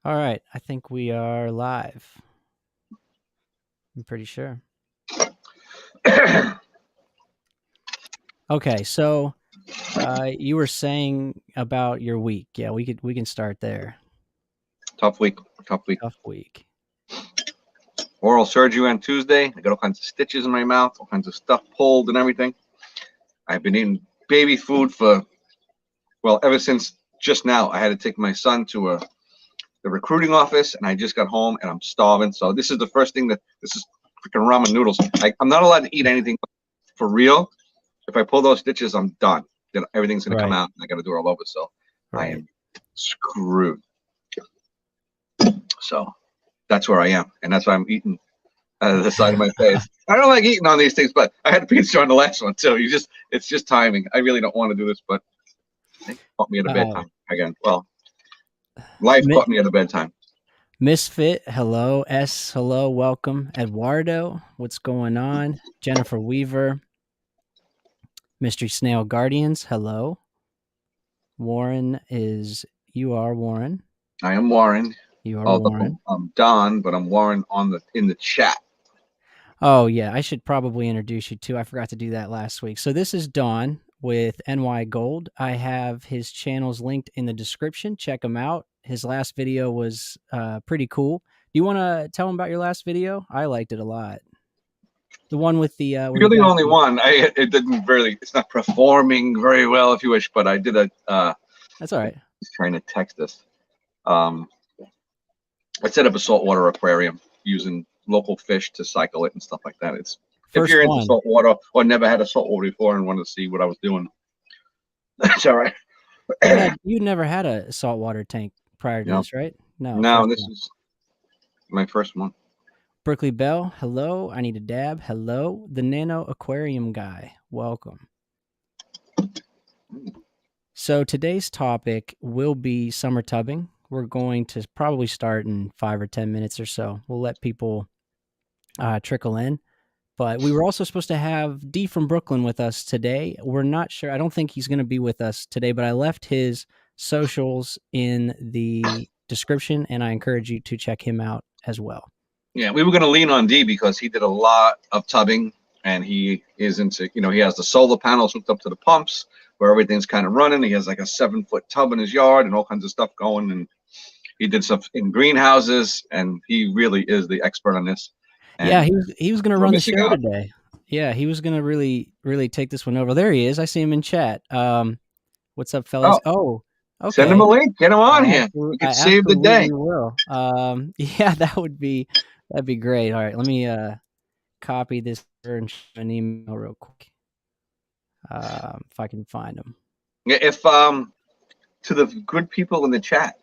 All right, I think we are live. I'm pretty sure. Okay, so you were saying about your week. Yeah, we can start there. Tough week. Tough week. Oral surgery on Tuesday. I got all kinds of stitches in my mouth, all kinds of stuff pulled and everything. I've been eating baby food ever since just now. I had to take my son to the recruiting office, and I just got home, and I'm starving. So this is the first thing this is freaking ramen noodles. I'm not allowed to eat anything for real. If I pull those stitches, I'm done. Then everything's going to come out, and I got to do it all over. So I am screwed. So that's where I am, and that's why I'm eating out of the side of my face. I don't like eating on these things, but I had pizza on the last one too. It's just timing. I really don't want to do this, but they caught me at a bad time again. Well, life caught me at a bad time. Misfit, hello. S, hello, welcome. Eduardo, what's going on? Jennifer Weaver, MysterySnailGuardians, hello. Warren you are Warren. I am Warren. You are Warren. I'm Don, but I'm Warren in the chat. Oh yeah, I should probably introduce you too. I forgot to do that last week. So this is Don with NYGOLD. I have his channels linked in the description. Check him out. His last video was pretty cool. Do you want to tell him about your last video? I liked it a lot. The one with the you're the only one. It didn't really. It's not performing very well, if you wish, but I did a. That's all right. He's trying to text us. I set up a saltwater aquarium using local fish to cycle it and stuff like that. If you're into saltwater or never had a saltwater before and wanted to see what I was doing, that's all right. You never had a saltwater tank prior to this, right? No, this is my first one. Berkeley Bell, hello. I need a dab. Hello. The Nano Aquarium guy, welcome. So today's topic will be summer tubbing. We're going to probably start in 5 or 10 minutes or so. We'll let people trickle in. But we were also supposed to have Dee from Brooklyn with us today. We're not sure. I don't think he's going to be with us today, but I left his socials in the description, and I encourage you to check him out as well. Yeah, we were going to lean on Dee because he did a lot of tubbing, and he is into, he has the solar panels hooked up to the pumps where everything's kind of running. He has like a 7-foot tub in his yard and all kinds of stuff going, and he did stuff in greenhouses, and he really is the expert on this. And yeah, he was going to run the show today. Yeah, he was going to really take this one over. There he is. I see him in chat. What's up, fellas? Oh, okay. Send him a link. Get him on here. We can save the day. Will. Yeah, that'd be great. All right, let me copy this and an email real quick. If I can find him. Yeah, if to the good people in the chat,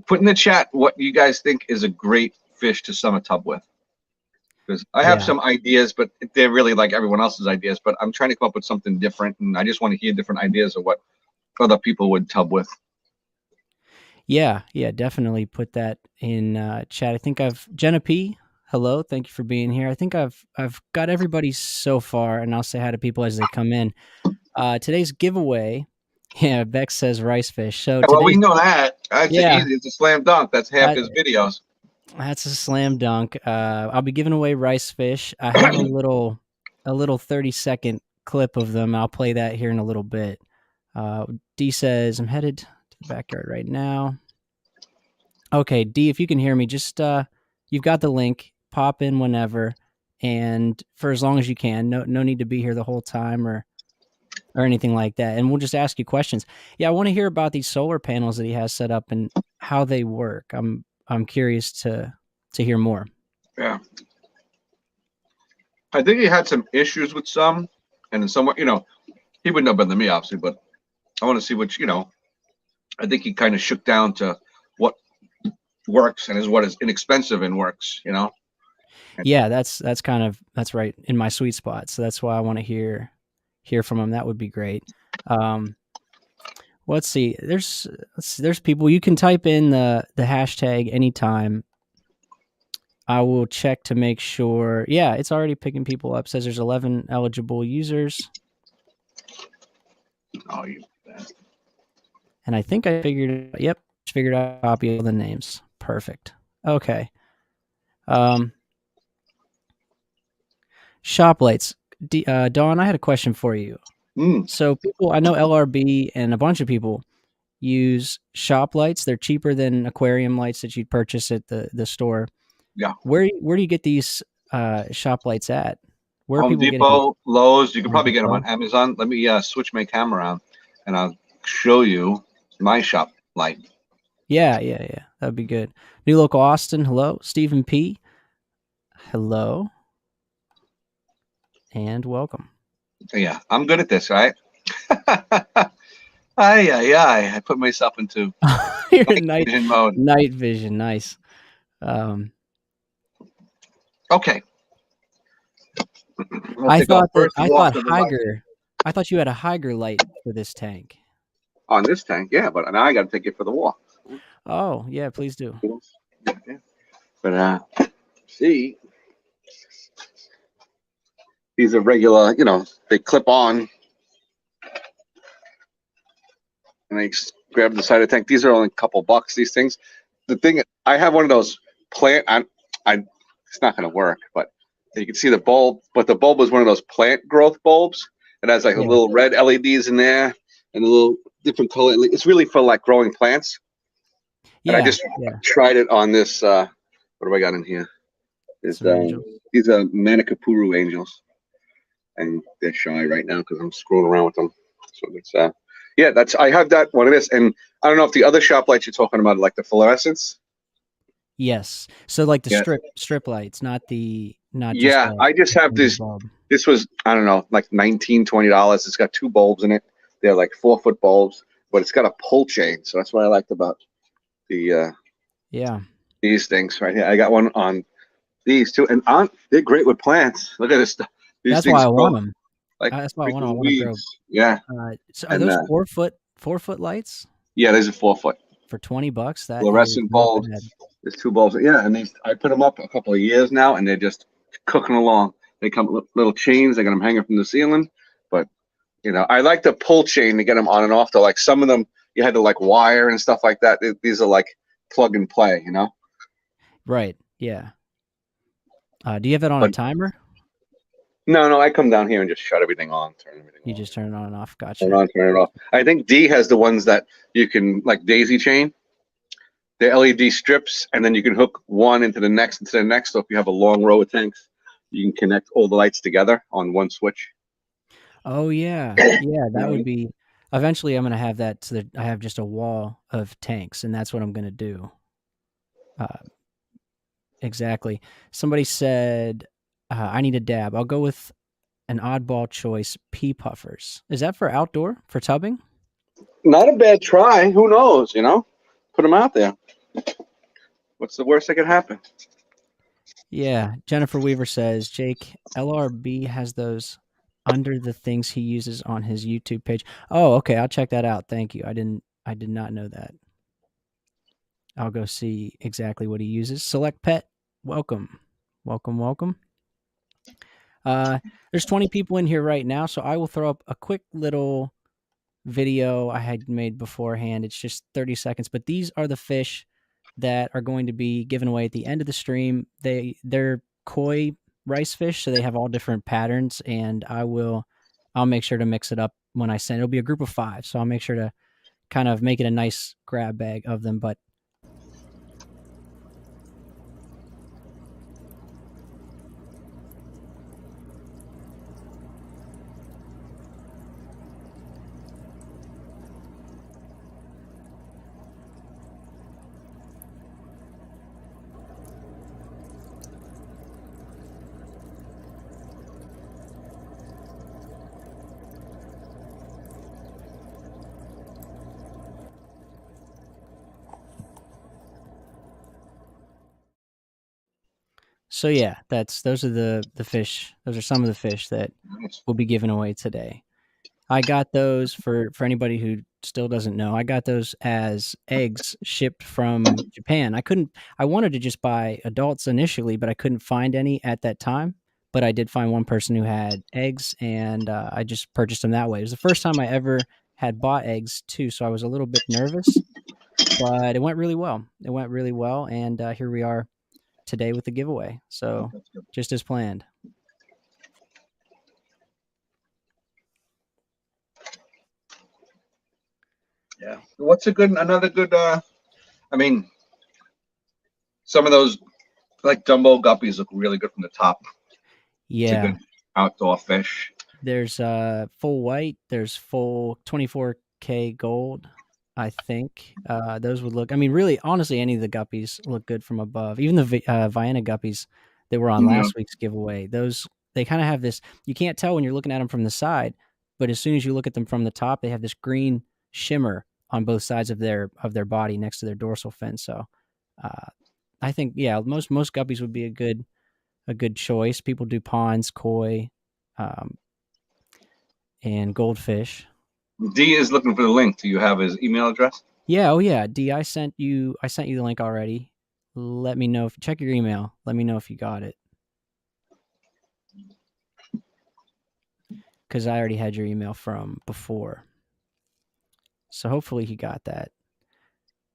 put in the chat what you guys think is a great fish to summer tub with. Because I have some ideas, but they're really like everyone else's ideas. But I'm trying to come up with something different, and I just want to hear different ideas of what other people would tub with. Yeah, definitely put that in chat. I think Jenna P. Hello, thank you for being here. I think I've got everybody so far, and I'll say hi to people as they come in. Today's giveaway. Yeah, Beck says Ricefish. So well, we know that. That's easy. It's a slam dunk. That's half his videos. That's a slam dunk. I'll be giving away Ricefish. I have a little 30-second clip of them. I'll play that here in a little bit. D says, I'm headed to the backyard right now. Okay, D, if you can hear me, just you've got the link. Pop in whenever, and for as long as you can. No need to be here the whole time or anything like that. And we'll just ask you questions. Yeah, I want to hear about these solar panels that he has set up and how they work. I'm curious to hear more. Yeah. I think he had some issues with some, and then somewhat, he would know better than me, obviously, but I want to see which, I think he kind of shook down to what works and what is inexpensive and works, Yeah, that's right in my sweet spot. So that's why I want to hear from him. That would be great. Let's see. There's people. You can type in the hashtag anytime. I will check to make sure. Yeah, it's already picking people up. Says there's 11 eligible users. Oh, you bastard. And I think I figured out a copy of the names. Perfect. Okay. Shop lights. Dawn, I had a question for you. So I know LRB and a bunch of people use shop lights. They're cheaper than aquarium lights that you'd purchase at the store. Yeah. Where do you get these shop lights at? Where are Home people getting them? Depot, Lowe's. You can Home probably get them Depot? on Amazon. Let me switch my camera around, and I'll show you my shop light. Yeah. That'd be good. New Local Austin, hello. Stephen P, hello. And welcome. Yeah, I'm good at this, right? I put myself into night vision mode. Night vision, nice. Okay. I thought you had a Higer light for this tank. On this tank, yeah, but now I got to take it for the walk. Oh, yeah, please do. Yeah. But see, these are regular, they clip on, and I grab the side of the tank. These are only a couple bucks, these things. The thing, I have one of those plant, it's not going to work, but you can see the bulb, but the bulb is one of those plant growth bulbs. It has like a little red LEDs in there and a little different color. It's really for like growing plants. Yeah. And I just tried it on this, what do I got in here? These are Manicapuru angels. And they're shy right now because I'm screwing around with them. So it's, I have that one of this. And I don't know if the other shop lights you're talking about, like the fluorescence. Yes. So like the strip lights, not just I just have this. Bulb. This was, I don't know, like $19, $20. It's got 2 bulbs in it. They're like 4-foot bulbs, but it's got a pull chain. So that's what I liked about the these things right here. I got one on these too, and they're great with plants. Look at this stuff. That's why I want them. Like that's why I want to grow. Yeah. So are those 4-foot lights? Yeah, there's a 4-foot for $20. That fluorescent bulbs. There's 2 bulbs. Yeah, and I put them up a couple of years now, and they're just cooking along. They come with little chains. I got them hanging from the ceiling, but I like the pull chain to get them on and off. Like some of them, you had to like wire and stuff like that. These are like plug and play, Right. Yeah. Do you have it on a timer? No, I come down here and just shut everything on, turn everything on. You just turn it on and off. Gotcha. Turn it off. I think D has the ones that you can like daisy chain. They're LED strips, and then you can hook one into the next. So if you have a long row of tanks, you can connect all the lights together on one switch. Oh yeah, yeah, that would be. Eventually, I'm going to have that so that I have just a wall of tanks, and that's what I'm going to do. Exactly. Somebody said I need a dab. I'll go with an oddball choice, pea puffers. Is that for outdoor, for tubbing? Not a bad try. Who knows, Put them out there. What's the worst that could happen? Yeah. Jennifer Weaver says, Jake, LRB has those under the things he uses on his YouTube page. Oh, okay. I'll check that out. Thank you. I did not know that. I'll go see exactly what he uses. Select Pet, welcome. There's 20 people in here right now, so I will throw up a quick little video I had made beforehand. It's just 30 seconds, but these are the fish that are going to be given away at the end of the stream. They're koi rice fish, so they have all different patterns, and I'll make sure to mix it up when I send. It'll be a group of 5, so I'll make sure to kind of make it a nice grab bag of them, but so yeah, those are the fish. Those are some of the fish that will be given away today. I got those for anybody who still doesn't know. I got those as eggs shipped from Japan. I wanted to just buy adults initially, but I couldn't find any at that time. But I did find one person who had eggs, and I just purchased them that way. It was the first time I ever had bought eggs too, so I was a little bit nervous, but it went really well. It went really well, and here we are today with the giveaway. So just as planned. Yeah. What's another good? I mean, some of those like Dumbo guppies look really good from the top. Yeah. It's a good outdoor fish. There's full white. There's full 24K gold. I think those would look. I mean, really, honestly, any of the guppies look good from above. Even the Vienna guppies that were on last week's giveaway. Those they kind of have this. You can't tell when you're looking at them from the side, but as soon as you look at them from the top, they have this green shimmer on both sides of their body next to their dorsal fin. So, I think most guppies would be a good choice. People do ponds, koi, and goldfish. D is looking for the link. Do you have his email address? Yeah. Oh yeah. D, I sent you the link already. Let me know check your email. Let me know if you got it. Because I already had your email from before. So hopefully he got that.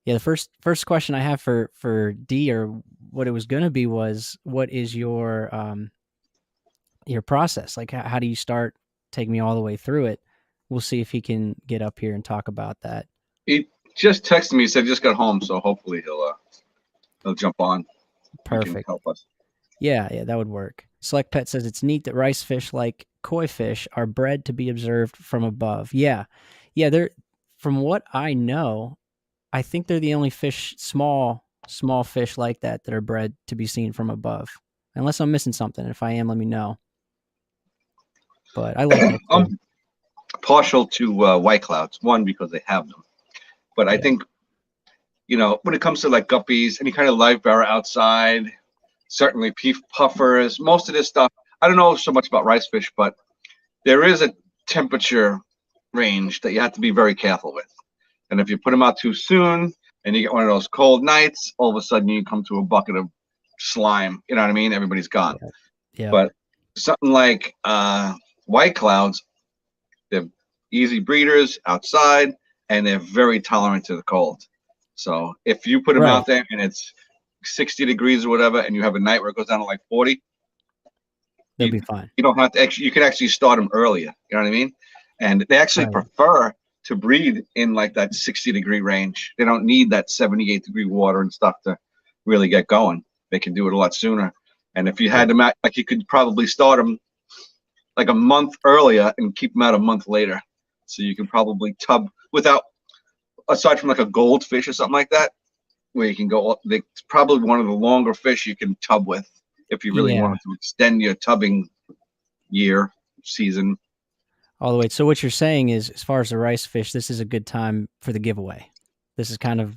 Yeah, the first question I have for D, or what it was gonna be, was what is your process? Like how do you start? Take me all the way through it. We'll see if he can get up here and talk about that. He just texted me. He said just got home, so hopefully he'll jump on. Perfect. Help us. Yeah, that would work. Select Pet says it's neat that rice fish, like koi fish, are bred to be observed from above. Yeah. They're, from what I know, I think they're the only fish, small fish like that are bred to be seen from above. Unless I'm missing something. If I am, let me know. But I like that too. I'm partial to white clouds. One, because they have them, but I think when it comes to like guppies, any kind of live barra outside, certainly puffers, most of this stuff. I don't know so much about rice fish, but there is a temperature range that you have to be very careful with. And if you put them out too soon and you get one of those cold nights, all of a sudden you come to a bucket of slime. You know what I mean? Everybody's gone. Yeah. But something like white clouds, they're easy breeders outside, and they're very tolerant to the cold. So if you put them out there and it's 60 degrees or whatever, and you have a night where it goes down to like 40, they'll be fine. You don't have to you can actually start them earlier. You know what I mean? And they actually prefer to breed in like that 60-degree range. They don't need that 78-degree water and stuff to really get going. They can do it a lot sooner. And if you had them out, like, you could probably start them like a month earlier and keep them out a month later. So you can probably tub without, aside from like a goldfish or something like that, where you can go. It's probably one of the longer fish you can tub with if you really wanted to extend your tubbing season. All the way. So what you're saying is, as far as the rice fish, this is a good time for the giveaway. This is kind of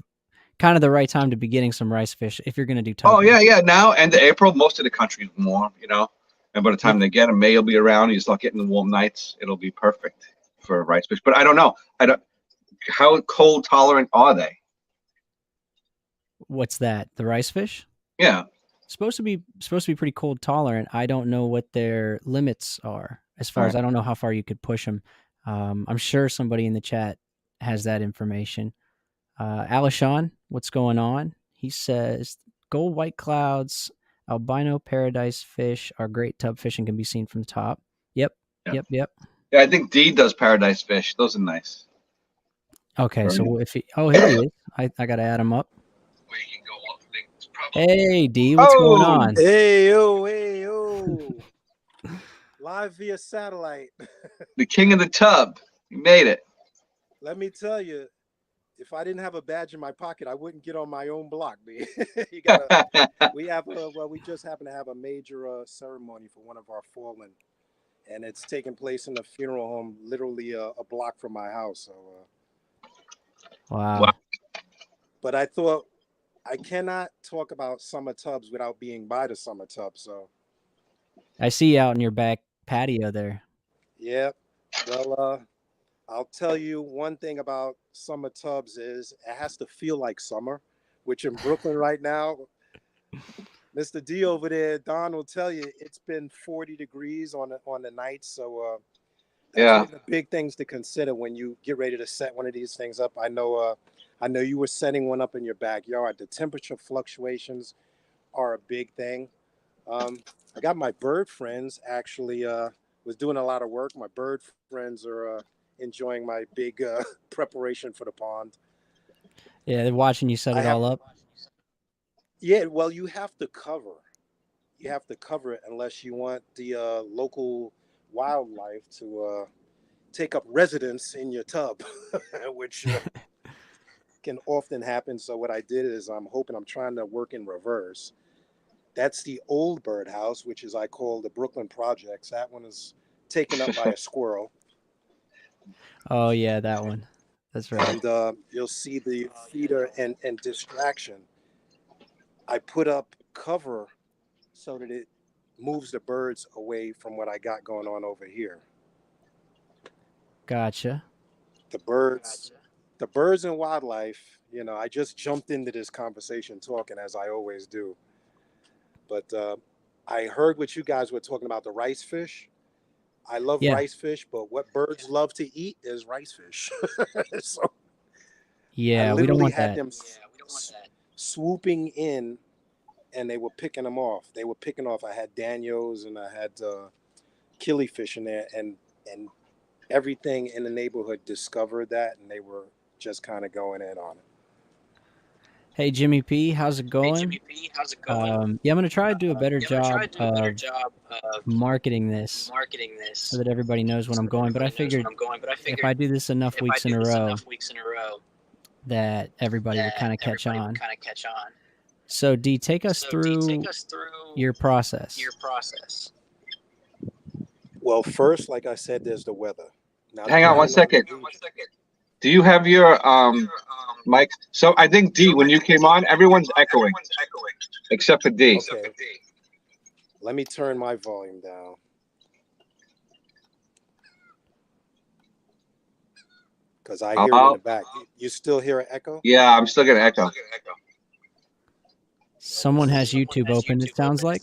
the right time to be getting some rice fish if you're going to do tubbing. Oh yeah. Now, end of April, most of the country is warm, and by the time they get them, May will be around. You start getting the warm nights. It'll be perfect for rice fish. But I don't know. How cold tolerant are they? What's that? The rice fish? Yeah. Supposed to be pretty cold tolerant. I don't know what their limits are. As far as I don't know how far you could push them. I'm sure somebody in the chat has that information. Alishon, what's going on? He says gold white clouds, albino paradise fish are great tub fish and can be seen from the top. Yep. Yeah, I think D does paradise fish. Those are nice. Okay, so if he, here he is. I got to add him up. Hey D, what's going on? Hey yo. Live via satellite. The king of the tub. You made it. Let me tell you, if I didn't have a badge in my pocket, I wouldn't get on my own block, man. We just happen to have a major ceremony for one of our fallen, and it's taking place in a funeral home, literally a block from my house. So, wow. But I thought I cannot talk about summer tubs without being by the summer tub. So I see you out in your back patio there. Yeah. Well, I'll tell you one thing about summer tubs is it has to feel like summer, which in Brooklyn right now, Mr. D over there, Don will tell you it's been 40 degrees on the night. So That's Yeah. one of the big things to consider when you get ready to set one of these things up. I know you were setting one up in your backyard. The temperature fluctuations are a big thing. I got my bird friends actually was doing a lot of work. My bird friends are enjoying my big preparation for the pond. Yeah, they're watching you set I it have, all up. yeah. Well, you have to cover. You have to cover it unless you want the local wildlife to take up residence in your tub, which can often happen. So what I did is I'm trying to work in reverse. That's the old birdhouse, which is I call the Brooklyn Projects. That one is taken up by a squirrel. Oh yeah, that one. That's right. And you'll see the feeder and distraction. I put up cover so that it moves the birds away from what I got going on over here. Gotcha. The birds and wildlife, I just jumped into this conversation talking as I always do. But I heard what you guys were talking about, the rice fish. I love Yeah. rice fish, but what birds love to eat is rice fish. So I Yeah, we don't literally want had that. them swooping in and they were picking them off. They were picking off. I had Daniels and I had killifish in there, and everything in the neighborhood discovered that, and they were just kind of going in on it. Hey Jimmy P, how's it going? Yeah, I'm gonna try to do a better job of marketing this so that everybody knows when I'm going. But I figured if I do this enough weeks in a row, that everybody would kind of catch on. So D, take us through your process. Well, first, like I said, there's the weather. Now, Hang on 1 second. Do you have your mic? So I think D, when you came on, everyone's echoing except for D. Okay. Let me turn my volume down. Because I hear it in the back. You still hear an echo? Yeah, I'm still getting echo. Someone has YouTube open, it sounds like.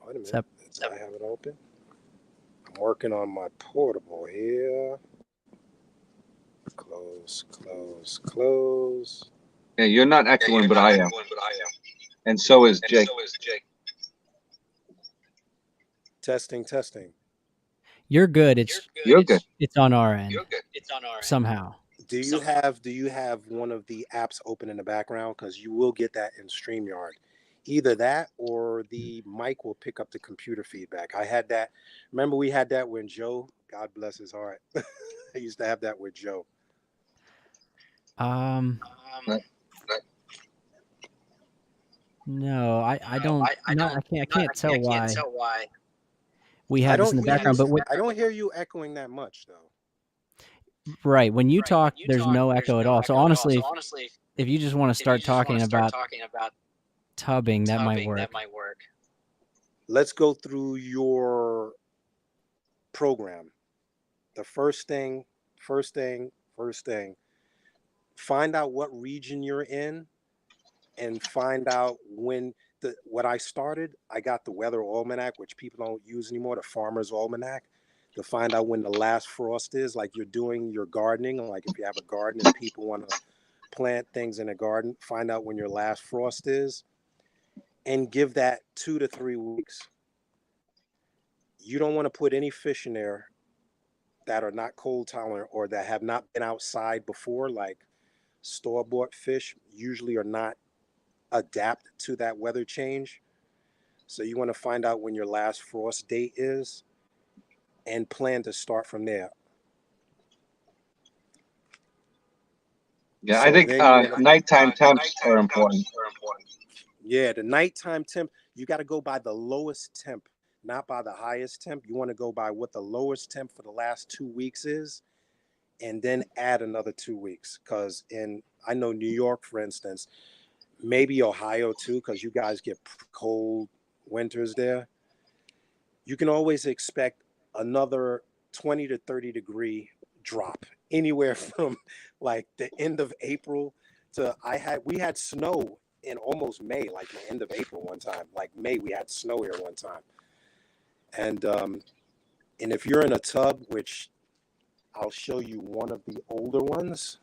Wait a minute. I have it open. I'm working on my portable here. Close, close, close. Yeah, you're not echoing, but I am. And so is Jake. Testing, testing. You're good. You're good. It's on our end. Somehow. Do you have one of the apps open in the background? Because you will get that in StreamYard. Either that or the mic will pick up the computer feedback. I had that. Remember, we had that when Joe, God bless his heart. I used to have that with Joe. No, I don't. I can't tell why we have this in the background. But I don't hear you echoing that much, though. Right, when you talk, there's no echo at all. So honestly, if you just want to start talking about tubbing, that might work. Let's go through your program. The first thing. Find out what region you're in, and find out when what I started. I got the Weather Almanac, which people don't use anymore, the Farmer's Almanac, to find out when the last frost is. Like you're doing your gardening, like if you have a garden and people want to plant things in a garden, find out when your last frost is, and give that 2 to 3 weeks. You don't want to put any fish in there that are not cold tolerant or that have not been outside before. Like store-bought fish usually are not adapt to that weather change. So you want to find out when your last frost date is and plan to start from there. Yeah, so I think nighttime temps are important. Yeah, the nighttime temp, you got to go by the lowest temp, not by the highest temp. You want to go by what the lowest temp for the last 2 weeks is, and then add another 2 weeks. Because I know New York, for instance, maybe Ohio too, because you guys get cold winters there. You can always expect another 20 to 30 degree drop anywhere from like the end of April to we had snow in almost May, like the end of April one time. Like May, we had snow here one time. And And if you're in a tub, which I'll show you one of the older ones.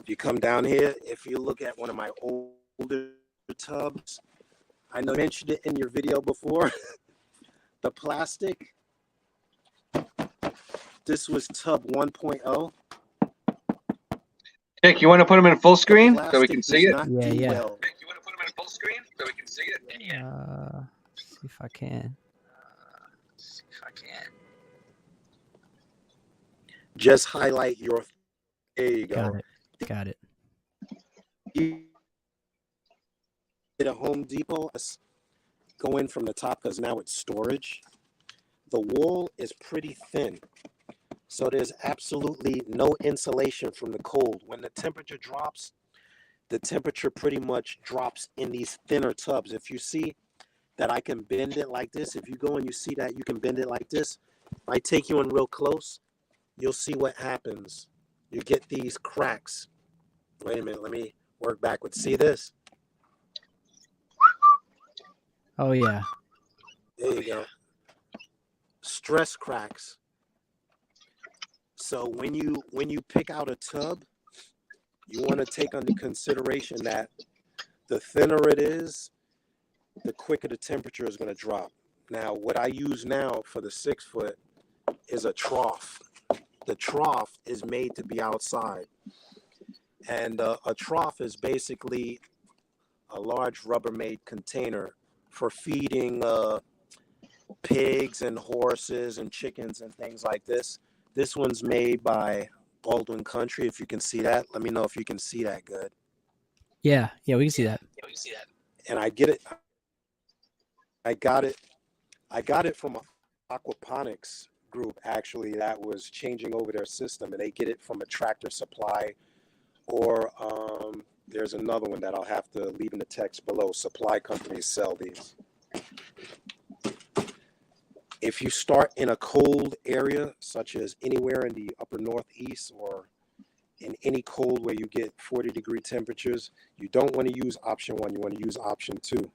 If you come down here, if you look at one of my older tubs, I know you mentioned it in your video before, the plastic. This was tub 1.0. Dick, you want to put them in full screen so we can see it? Yeah. Dick, you want to put them in full screen so we can see it? See if I can. Just highlight your. There you go. Got it. You get a Home Depot. Go in from the top because now it's storage. The wall is pretty thin, so there's absolutely no insulation from the cold. When the temperature drops, the temperature pretty much drops in these thinner tubs. If you see that I can bend it like this, if you go and you see that you can bend it like this, if I take you in real close, you'll see what happens. You get these cracks. Wait a minute, let me work backwards. See this? Oh yeah. There you go. Stress cracks. So when you pick out a tub, you want to take under consideration that the thinner it is, the quicker the temperature is going to drop. Now, what I use now for the 6 foot is a trough. The trough is made to be outside. And a trough is basically a large Rubbermaid container for feeding pigs and horses and chickens and things like this. This one's made by Baldwin Country. If you can see that, let me know if you can see that good. Yeah, we can see that. And I get it. I got it from an aquaponics group, actually, that was changing over their system, and they get it from a Tractor Supply, or there's another one that I'll have to leave in the text below. Supply companies sell these. If you start in a cold area, such as anywhere in the upper northeast or in any cold where you get 40-degree temperatures, you don't want to use option 1, you want to use option 2.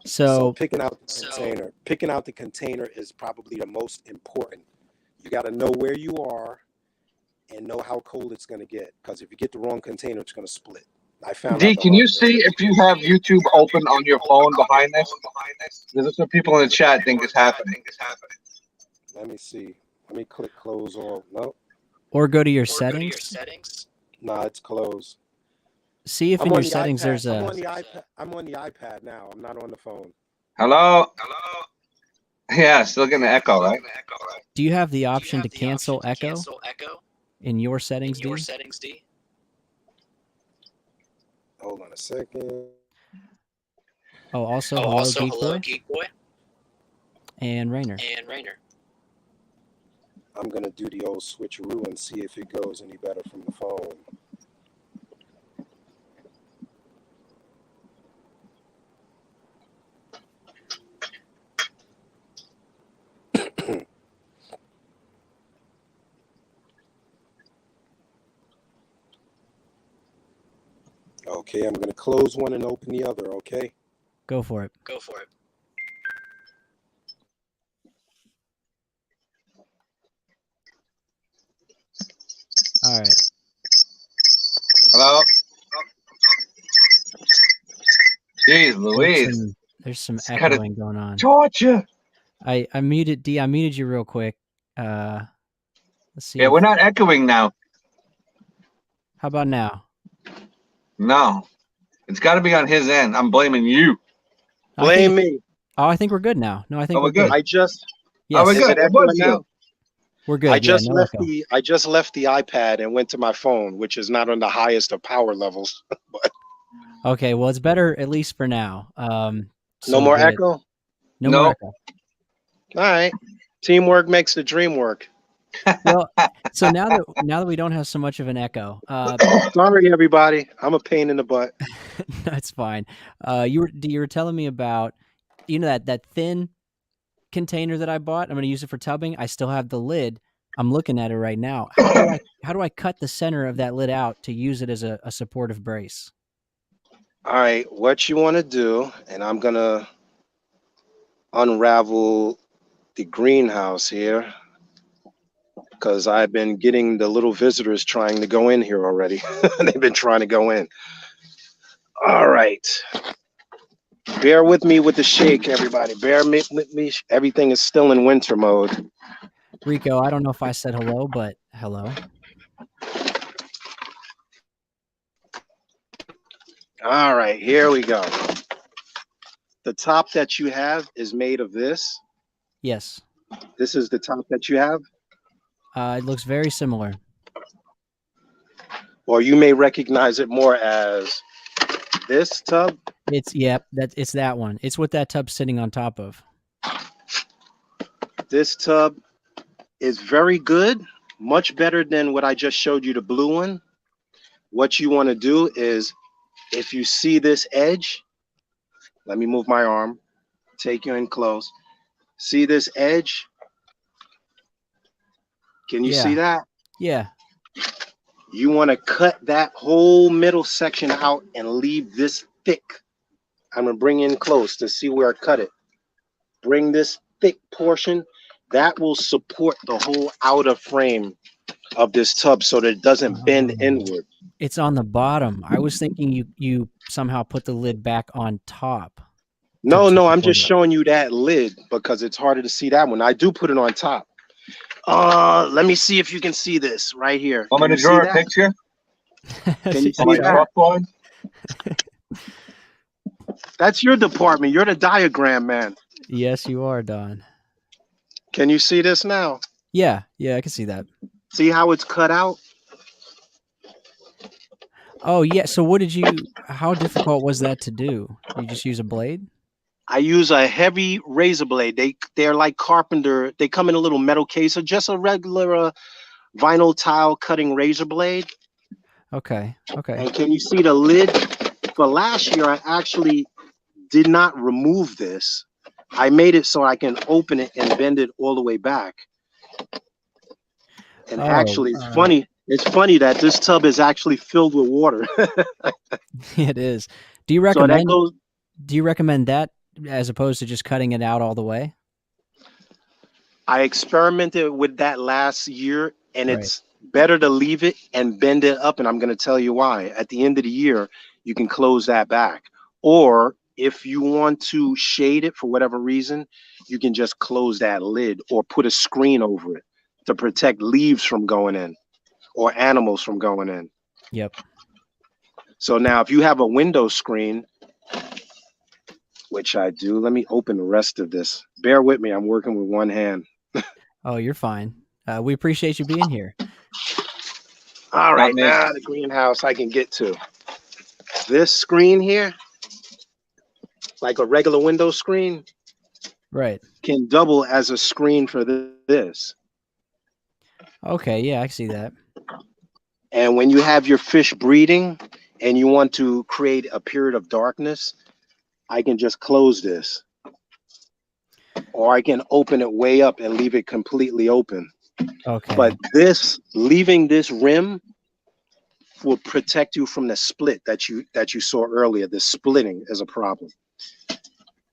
So picking out the container is probably the most important. You got to know where you are and know how cold it's going to get, because if you get the wrong container, it's going to split. I found D, can you see if you have YouTube open on your phone behind this? This is what people in the chat think is happening. Let me see. Let me click close all. No. Or go to your settings. Nah, it's closed. See if in your settings there's a. I'm on the iPad now. I'm not on the phone. Hello? Yeah, still getting the echo, right? Do you have the option to cancel echo in your settings, D? Hold on a second. Oh, also, hello, Geek Boy. And Rainer. I'm going to do the old switcheroo and see if it goes any better from the phone. Okay, I'm going to close one and open the other, okay? Go for it. All right. Hello? Jeez Louise. There's some echoing going on. Torture. I muted D. I muted you real quick. Let's see. Yeah, we're not echoing now. How about now? No. It's got to be on his end. I'm blaming you. Blame me. Oh, I think we're good now. No, I think we're good. I just. Yes. We're good. It was now. We're good. I just left the iPad and went to my phone, which is not on the highest of power levels. But okay, well, it's better at least for now. No more echo. No more echo. All right. Teamwork makes the dream work. Well, so now that we don't have so much of an echo, sorry everybody, I'm a pain in the butt. That's fine. You were telling me about, that thin container that I bought. I'm going to use it for tubbing. I still have the lid. I'm looking at it right now. How do I cut the center of that lid out to use it as a supportive brace? All right, what you want to do, and I'm gonna unravel the greenhouse here because I've been getting the little visitors trying to go in here already. They've been trying to go in. All right. Bear with me with the shake, everybody. Bear with me. Everything is still in winter mode. Rico, I don't know if I said hello, but hello. All right, here we go. The top that you have is made of this. Yes. This is the top that you have. It looks very similar. Or you may recognize it more as this tub. It's it's that one. It's what that tub's sitting on top of. This tub is very good, much better than what I just showed you, the blue one. What you want to do is, if you see this edge, let me move my arm, take you in close. See this edge? Can you see that? Yeah. You want to cut that whole middle section out and leave this thick. I'm going to bring in close to see where I cut it. Bring this thick portion. That will support the whole outer frame of this tub so that it doesn't bend inward. It's on the bottom. I was thinking you somehow put the lid back on top. No, I'm just showing you that lid because it's harder to see that one. I do put it on top. Let me see if you can see this right here. I'm going to draw a picture. Can you see that? That's your department. You're the diagram man. Yes, you are, Don. Can you see this now? Yeah, I can see that. See how it's cut out? Oh, yeah. So how difficult was that to do? You just use a blade? I use a heavy razor blade. They're like carpenter. They come in a little metal case or just a regular vinyl tile cutting razor blade. Okay. And can you see the lid? For last year, I actually did not remove this. I made it so I can open it and bend it all the way back. And actually, it's funny. It's funny that this tub is actually filled with water. It is. Do you recommend that as opposed to just cutting it out all the way? I experimented with that last year, and it's better to leave it and bend it up. And I'm going to tell you why. At the end of the year, you can close that back. Or if you want to shade it for whatever reason, you can just close that lid or put a screen over it to protect leaves from going in or animals from going in. Yep. So now if you have a window screen, which I do, let me open the rest of this. Bear with me. I'm working with one hand. Oh, you're fine. We appreciate you being here. All right. Now the greenhouse I can get to. This screen here, like a regular window screen, can double as a screen for this. Okay, yeah, I see that. And when you have your fish breeding and you want to create a period of darkness, I can just close this. Or I can open it way up and leave it completely open. Okay. But leaving this rim will protect you from the split that you saw earlier. The splitting is a problem.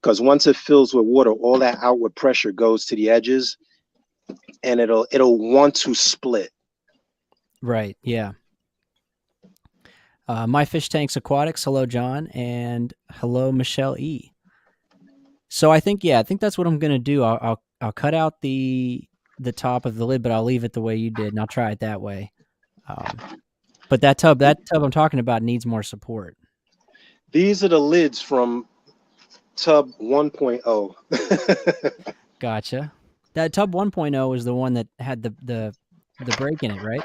Because once it fills with water, all that outward pressure goes to the edges and it'll want to split. Right, yeah. My Fish Tanks Aquatics, hello John, and hello Michelle E. So I think that's what I'm gonna do. I'll cut out the top of the lid, but I'll leave it the way you did, and I'll try it that way. But that tub I'm talking about needs more support. These are the lids from tub 1.0. Gotcha. That tub 1.0 is the one that had the break in it, right?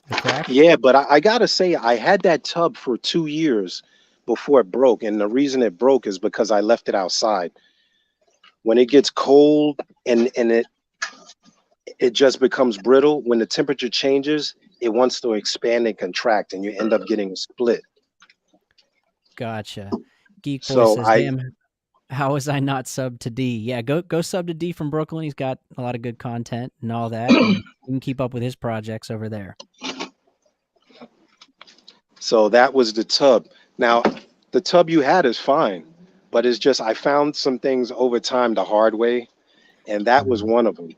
The crack? Yeah, but I gotta say, I had that tub for 2 years before it broke, and the reason it broke is because I left it outside. When it gets cold and it just becomes brittle, when the temperature changes, it wants to expand and contract, and you end up getting a split. Gotcha. Geek Boy says, damn, how was I not subbed to D? Yeah, go sub to D from Brooklyn. He's got a lot of good content and all that. And you can keep up with his projects over there. So that was the tub. Now, the tub you had is fine. but it's just I found some things over time the hard way, and that was one of them.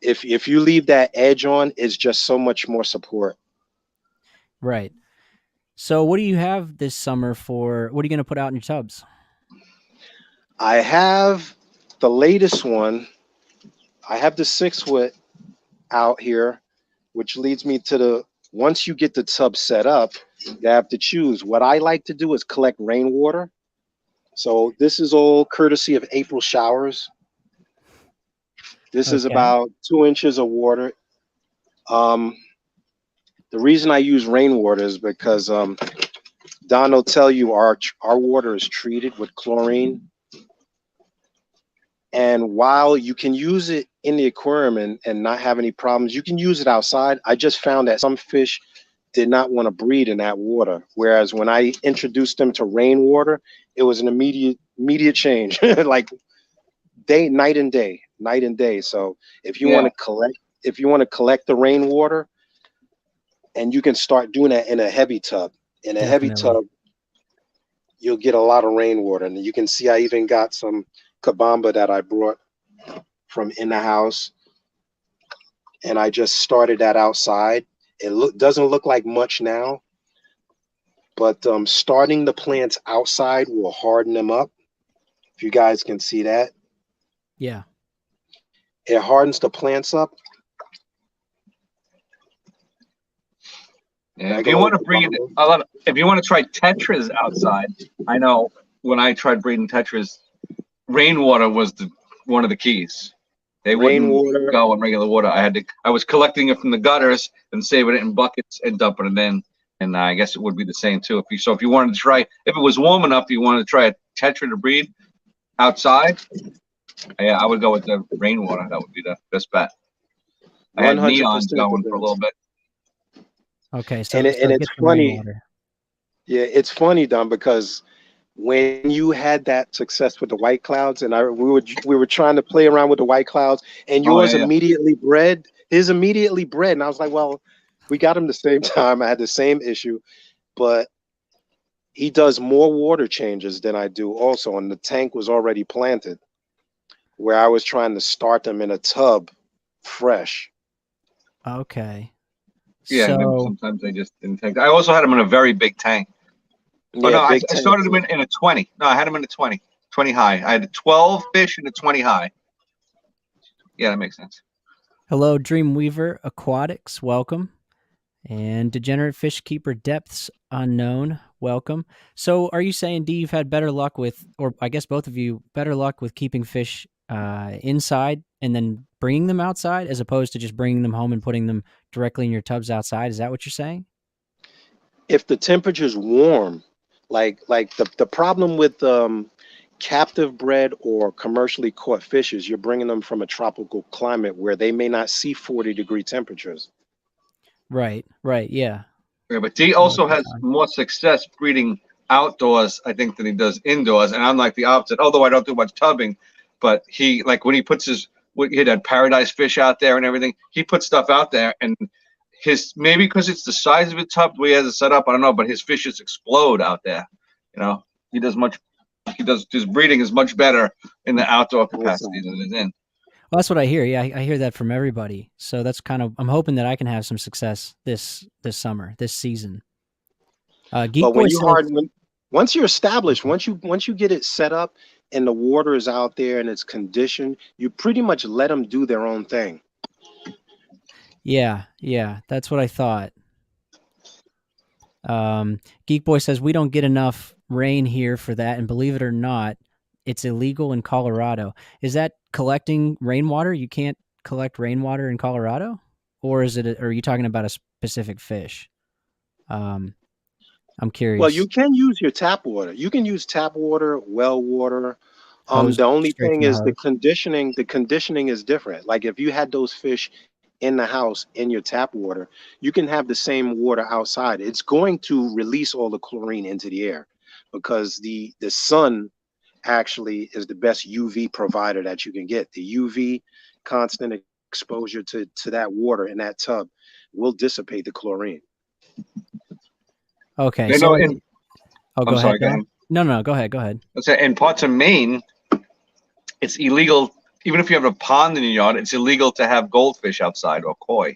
If you leave that edge on, it's just so much more support. Right. So what do you have this summer for, what are you going to put out in your tubs? I have the latest one. I have the 6-foot out here, which leads me to the, once you get the tub set up, you have to choose. What I like to do is collect rainwater. So this is all courtesy of April showers. This is about 2 inches of water. The reason I use rainwater is because Don will tell you our water is treated with chlorine. And while you can use it in the aquarium and not have any problems, you can use it outside. I just found that some fish did not want to breed in that water. Whereas when I introduced them to rainwater, it was an immediate change, like night and day. So if you want to collect the rainwater, and you can start doing that in a heavy tub. In a heavy tub, you'll get a lot of rainwater. And you can see I even got some Kabamba that I brought from in the house. And I just started that outside. It doesn't look like much now, but starting the plants outside will harden them up. If you guys can see that. Yeah. It hardens the plants up. Yeah, if you want to breed if you want to try tetras outside, I know when I tried breeding tetras, rainwater was one of the keys. They wouldn't go in regular water. I was collecting it from the gutters and saving it in buckets and dumping it in. And I guess it would be the same too. If you wanted to try, if it was warm enough, you wanted to try a tetra to breed outside, yeah, I would go with the rainwater. That would be the best bet. I had neons going for a little bit. Okay, so it's funny. Yeah, it's funny, Don, because when you had that success with the white clouds, and we were trying to play around with the white clouds, and yours immediately bred, his immediately bred, and I was like, well, we got him the same time. I had the same issue, but he does more water changes than I do also, and the tank was already planted, where I was trying to start them in a tub fresh. Okay. Yeah, and then sometimes they just didn't take. I also had them in a very big tank. Oh, no, I started them in a 20. No, I had them in a 20 high. I had 12 fish in a 20 high. Yeah, that makes sense. Hello, Dreamweaver Aquatics. Welcome. And Degenerate Fish Keeper Depths Unknown. Welcome. So are you saying, Dee, you've had better luck with, or I guess both of you, better luck with keeping fish inside and then bringing them outside as opposed to just bringing them home and putting them directly in your tubs outside? Is that what you're saying? If the temperature's warm, like the problem with captive bred or commercially caught fish is you're bringing them from a tropical climate where they may not see 40-degree temperatures. Right, yeah. Yeah, but Dee also has more success breeding outdoors, I think, than he does indoors. And I'm like the opposite, although I don't do much tubbing. But he, like when he puts he had paradise fish out there and everything, he puts stuff out there, and maybe because it's the size of his tub, the way he has it set up, I don't know, but his fishes explode out there. You know, his breeding is much better in the outdoor capacity than it is in. Well, that's what I hear. Yeah, I hear that from everybody. So that's I'm hoping that I can have some success this summer, this season. But once you're established, once you get it set up and the water is out there and it's conditioned, you pretty much let them do their own thing. Yeah, that's what I thought. Geek Boy says we don't get enough rain here for that, and believe it or not, it's illegal in Colorado. Is that collecting rainwater? You can't collect rainwater in Colorado, or are you talking about a specific fish? I'm curious. Well, you can use your tap water. You can use tap water, well water. The only thing is the conditioning. The conditioning is different. Like if you had those fish in the house in your tap water, you can have the same water outside. It's going to release all the chlorine into the air because the sun actually is the best UV provider that you can get. The UV constant exposure to that water in that tub will dissipate the chlorine. Okay. I'm sorry, No. Go ahead. Let's say in parts of Maine, it's illegal. Even if you have a pond in your yard, it's illegal to have goldfish outside or koi.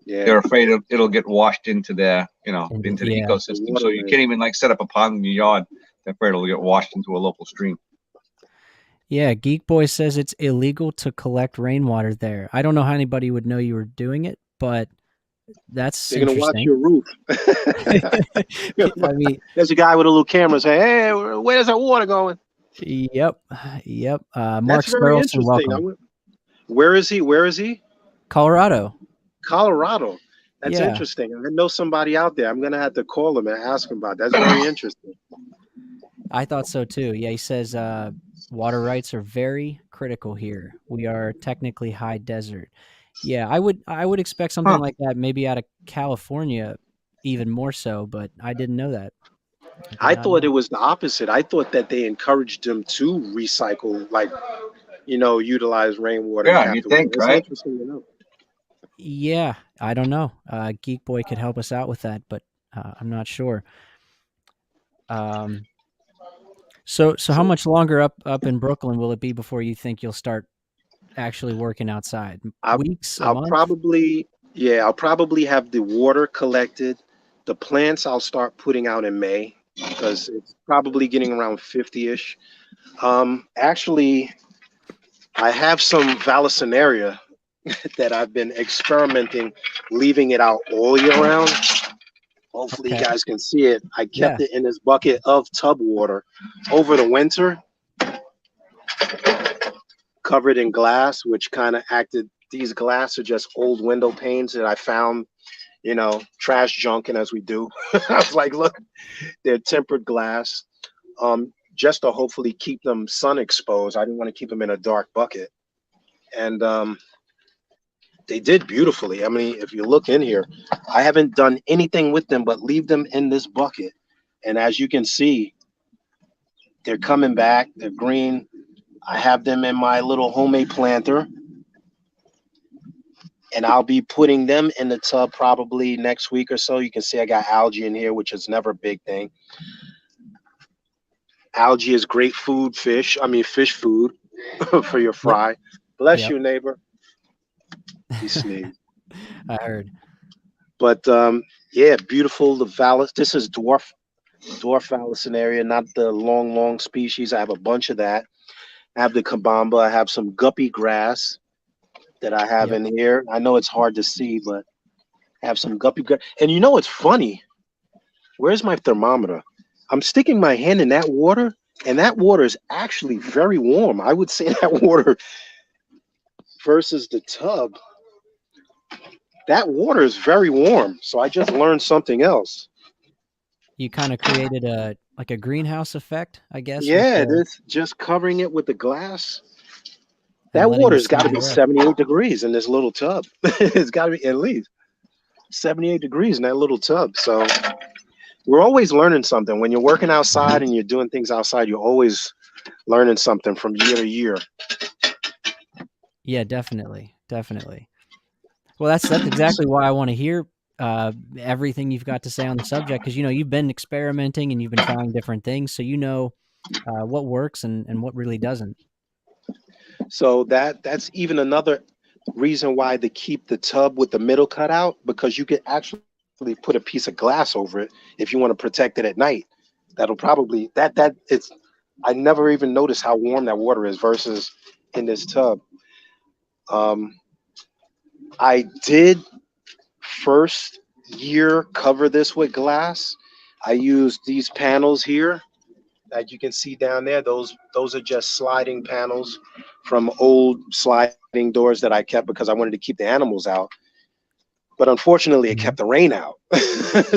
Yeah. They're afraid it'll get washed into their, into the Yeah. ecosystem. So you can't even like set up a pond in your yard. They're afraid it'll get washed into a local stream. Yeah, Geek Boy says it's illegal to collect rainwater there. I don't know how anybody would know you were doing it, but that's They're gonna watch interesting. your roof. I mean, There's a guy with a little camera saying, "Hey, where's that water going?" yep. Mark That's very Sperlson, interesting. welcome. Where is he? Colorado. That's Yeah. interesting. I know somebody out there. I'm gonna have to call him and ask him about that. That's very interesting. I thought so too. Yeah, he says water rights are very critical here. We are technically high desert. Yeah, I would expect something like that maybe out of California, even more so, but I didn't know that. I thought it was the opposite. I thought that they encouraged them to recycle, like, utilize rainwater. Yeah, you think, That's right? interesting to know. Yeah, I don't know. Geek Boy could help us out with that, but I'm not sure. So how much longer up in Brooklyn will it be before you think you'll start actually working outside? Weeks? A month? I'll probably have the water collected. The plants I'll start putting out in May because it's probably getting around 50-ish. Actually, I have some Vallisneria that I've been experimenting, leaving it out all year round. Hopefully you guys can see it. I kept it in this bucket of tub water over the winter, covered in glass, which kind of acted, these glass are just old window panes that I found, trash junking as we do. I was like, look, they're tempered glass, just to hopefully keep them sun exposed. I didn't want to keep them in a dark bucket. And they did beautifully. I mean, if you look in here, I haven't done anything with them but leave them in this bucket. And as you can see, they're coming back. They're green. I have them in my little homemade planter. And I'll be putting them in the tub probably next week or so. You can see I got algae in here, which is never a big thing. Algae is great food, fish food for your fry. Bless you, neighbor. He sneezed. I heard. But beautiful. The Vallis. This is dwarf Vallisneria, not the long species. I have a bunch of that. I have the kabamba. I have some guppy grass that I have in here. I know it's hard to see, but I have some guppy grass. And it's funny. Where's my thermometer? I'm sticking my hand in that water, and that water is actually very warm. I would say that water versus the tub, that water is very warm. So I just learned something else. You kind of created a greenhouse effect, I guess. Yeah, it's just covering it with the glass. That water's got to be 78 degrees in this little tub. It's got to be at least 78 degrees in that little tub. So we're always learning something. When you're working outside and you're doing things outside, you're always learning something from year to year. Yeah, definitely. Well, that's exactly why I want to hear everything you've got to say on the subject, because you've been experimenting and you've been trying different things, so what works and what really doesn't. So that's even another reason why they keep the tub with the middle cut out, because you could actually put a piece of glass over it if you want to protect it at night. That'll probably I never even noticed how warm that water is versus in this tub. I did first year cover this with glass. I used these panels here that you can see down there. Those are just sliding panels from old sliding doors that I kept because I wanted to keep the animals out. But unfortunately, it kept the rain out.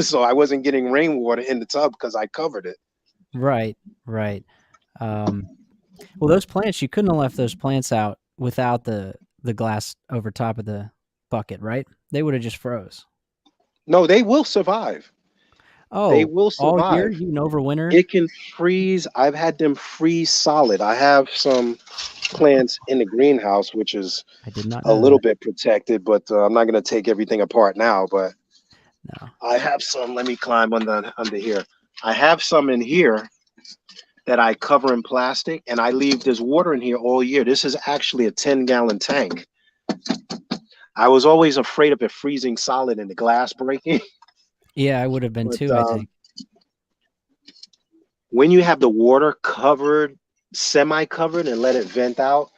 So I wasn't getting rainwater in the tub because I covered it. Right. Well, those plants, you couldn't have left those plants out without the glass over top of the bucket, right? They would have just froze. No, they will survive. Oh, they will survive. All year, even over winter? It can freeze. I've had them freeze solid. I have some plants in the greenhouse, which is a little bit protected, but I'm not going to take everything apart now. But no. I have some. Let me climb under here. I have some in here that I cover in plastic, and I leave this water in here all year. This is actually a 10-gallon tank. I was always afraid of it freezing solid and the glass breaking. Yeah, I would have been But, too, I think. when you have the water covered, semi-covered, and let it vent out,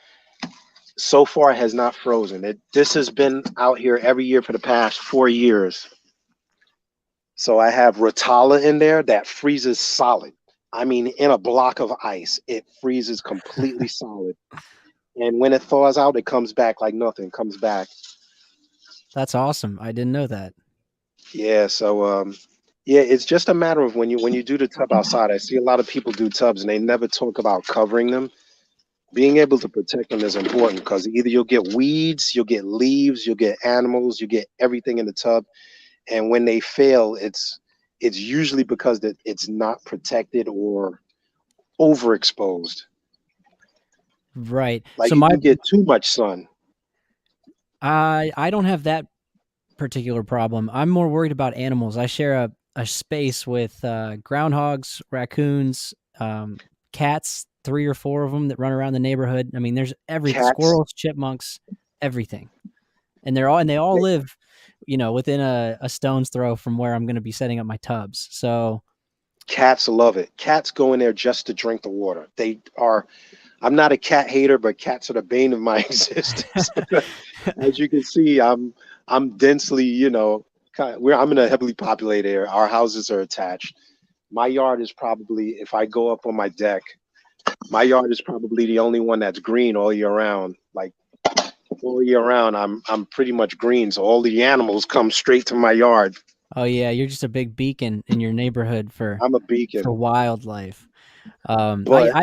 so far it has not frozen. This has been out here every year for the past 4 years. So I have Rotala in there that freezes solid. I mean, in a block of ice, it freezes completely solid. And when it thaws out, it comes back like nothing, comes back. That's awesome. I didn't know that. Yeah, so yeah, it's just a matter of when you do the tub outside. I see a lot of people do tubs and they never talk about covering them. Being able to protect them is important because either you'll get weeds, you'll get leaves, you'll get animals, you get everything in the tub. And when they fail, it's usually because that it's not protected or overexposed. Right. Like So you can get too much sun. I don't have that particular problem. I'm more worried about animals. I share a space with groundhogs, raccoons, cats, 3 or 4 of them that run around the neighborhood. I mean, there's everything: squirrels, chipmunks, everything, and they all live, within a stone's throw from where I'm going to be setting up my tubs. So cats love it. Cats go in there just to drink the water. I'm not a cat hater, but cats are the bane of my existence. As you can see, I'm densely, I'm in a heavily populated area. Our houses are attached. My yard is probably, if I go up on my deck, my yard is probably the only one that's green all year round. Like all year round, I'm pretty much green. So all the animals come straight to my yard. Oh yeah, you're just a big beacon in your neighborhood I'm a beacon for wildlife. But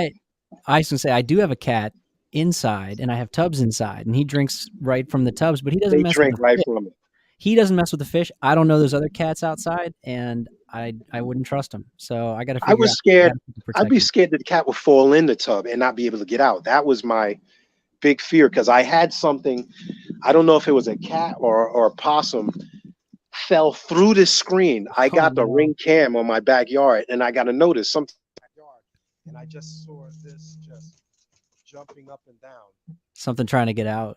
I was gonna say I do have a cat inside, and I have tubs inside, and he drinks right from the tubs, but he doesn't mess with the right fish. from it. He doesn't mess with the fish. I don't know those other cats outside, and I wouldn't trust him. So I got to figure out. I was scared. I'd be him. scared that the cat would fall in the tub and not be able to get out. That was my big fear because I had something. I don't know if it was a cat or a possum fell through the screen. I got the Ring cam on my backyard, and I got a notice something. And I just saw this just jumping up and down. Something trying to get out.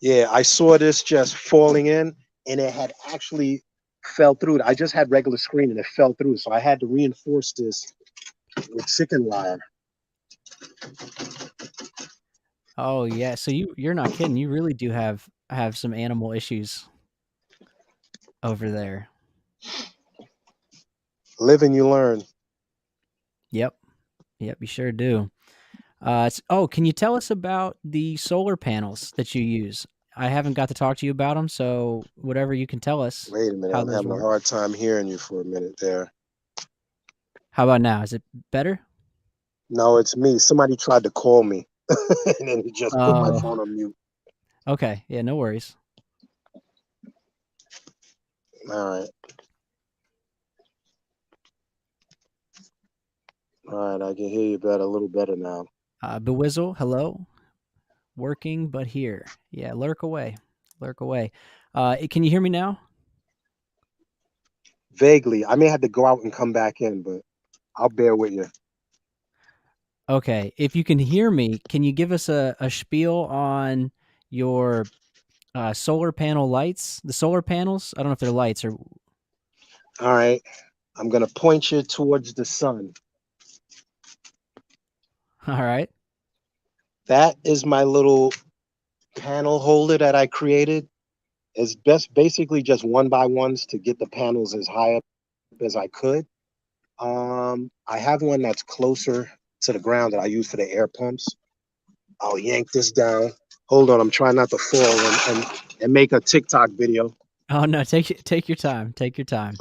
Yeah, I saw this just falling in, and it had actually fell through. I just had regular screen, and it fell through. So I had to reinforce this with chicken wire. Oh yeah, so you're not kidding. You really do have some animal issues over there. Live and you learn. Yep, you sure do. Can you tell us about the solar panels that you use? I haven't got to talk to you about them, so whatever you can tell us. Wait a minute, I'm having a hard time hearing you for a minute there. How about now? Is it better? No, it's me. Somebody tried to call me, and then he just put my phone on mute. Okay, yeah, no worries. All right. All right, I can hear you a little better now. Bewizzle, hello. Working, but here. Yeah, lurk away. Can you hear me now? Vaguely. I may have to go out and come back in, but I'll bear with you. Okay, if you can hear me, can you give us a spiel on your solar panel lights? The solar panels? I don't know if they're lights or... All right. I'm going to point you towards the sun. All right. That is my little panel holder that I created. It's basically just 1x1s to get the panels as high up as I could. I have one that's closer to the ground that I use for the air pumps. I'll yank this down. Hold on, I'm trying not to fall and make a TikTok video. Oh no, take your time. Take your time.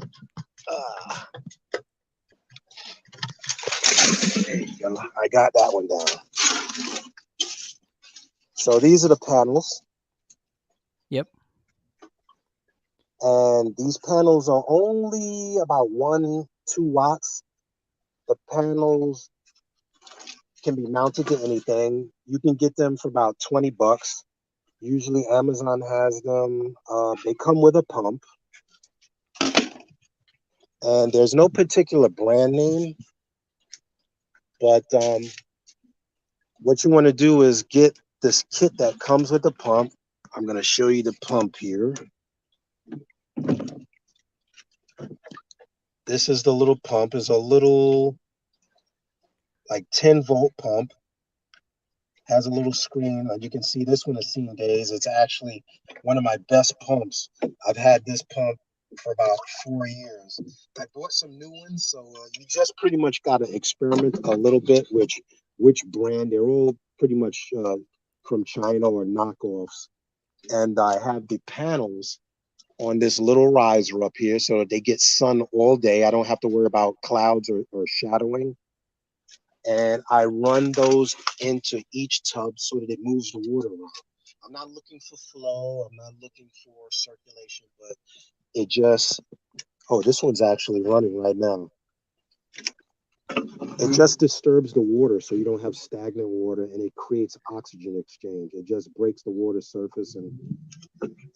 There you go. I got that one down. So these are the panels. Yep. And these panels are only about 1-2 watts. The panels can be mounted to anything. You can get them for about $20. Usually Amazon has them. They come with a pump. And there's no particular brand name, but what you want to do is get this kit that comes with the pump. I'm going to show you the pump here. This is the little pump. It's a little like 10-volt pump. Has a little screen. You can see this one has seen days. It's actually one of my best pumps. I've had this pump for about 4 years. I bought some new ones, so you just pretty much got to experiment a little bit which brand. They're all pretty much from China or knockoffs. And I have the panels on this little riser up here so that they get sun all day. I don't have to worry about clouds or shadowing. And I run those into each tub so that it moves the water around. I'm not looking for flow. I'm not looking for circulation, but it just, oh, this one's actually running right now. It just disturbs the water so you don't have stagnant water, and it creates oxygen exchange. It just breaks the water surface, and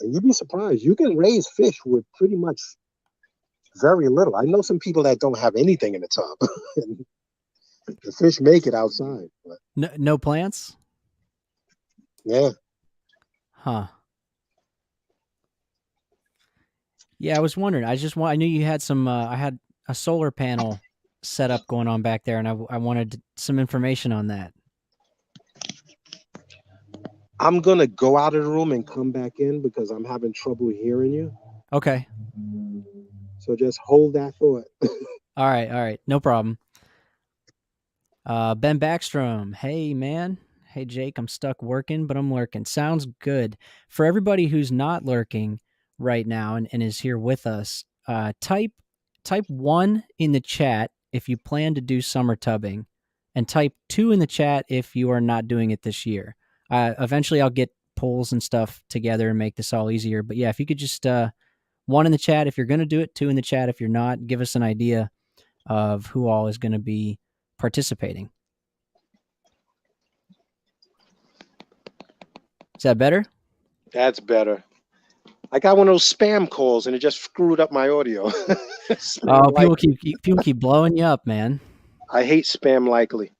you'd be surprised. You can raise fish with pretty much very little. I know some people that don't have anything in the tub. The fish make it outside. But No plants? yeah. Huh. Yeah, I was wondering. I knew you had some. I had a solar panel set up going on back there, and I wanted some information on that. I'm gonna go out of the room and come back in because I'm having trouble hearing you. Okay. So just hold that thought. All right. No problem. Ben Backstrom. Hey, man. Hey, Jake, I'm stuck working, but I'm lurking. Sounds good. For everybody who's not lurking right now and is here with us, type 1 in the chat if you plan to do summer tubbing, and type 2 in the chat if you are not doing it this year. Eventually, I'll get polls and stuff together and make this all easier. But yeah, if you could just 1 in the chat if you're going to do it, 2 in the chat if you're not. Give us an idea of who all is going to be participating. Is that better? That's better. I got one of those spam calls and it just screwed up my audio. People keep blowing you up, man. I hate spam likely.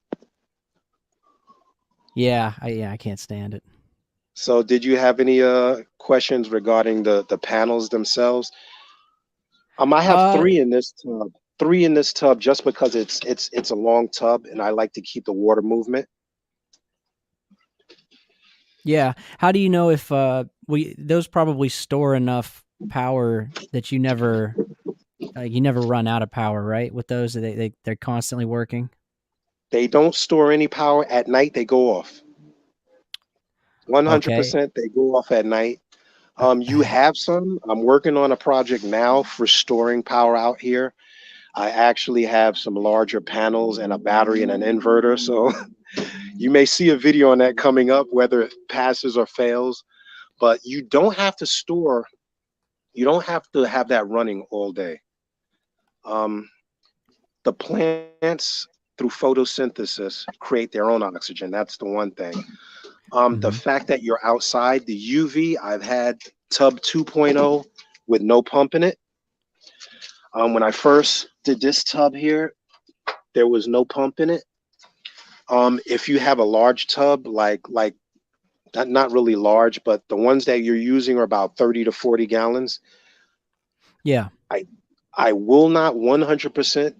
Yeah, I can't stand it. So did you have any questions regarding the panels themselves? I have 3 in this tub. 3 in this tub just because it's a long tub and I like to keep the water movement. Yeah. How do you know if those probably store enough power that you never run out of power, right? With those, they're constantly working. They don't store any power at night. They go off. 100%. They go off at night. You have some. I'm working on a project now for storing power out here. I actually have some larger panels and a battery and an inverter. So you may see a video on that coming up, whether it passes or fails. But you don't have to store. You don't have to have that running all day. The plants, through photosynthesis, create their own oxygen. That's the one thing. The fact that you're outside, the UV, I've had tub 2.0 with no pump in it. When I first did this tub here, there was no pump in it. If you have a large tub, like not really large, but the ones that you're using are about 30 to 40 gallons. Yeah. I will not 100%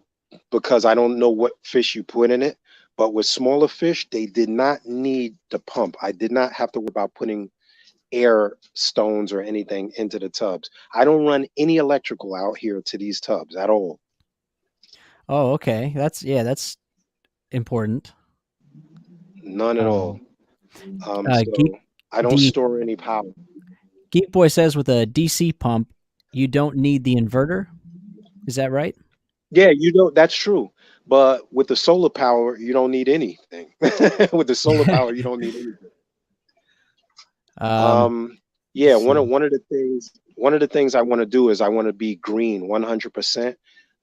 because I don't know what fish you put in it. But with smaller fish, they did not need the pump. I did not have to worry about putting air stones or anything into the tubs. I don't run any electrical out here to these tubs at all. Oh, okay. That's important. None at all. So I don't store any power. Geek Boy says with a DC pump, you don't need the inverter. Is that right? Yeah, you don't. That's true. But with the solar power, you don't need anything. With the solar power, you don't need anything. Yeah, one of the things I want to do is I want to be green 100%.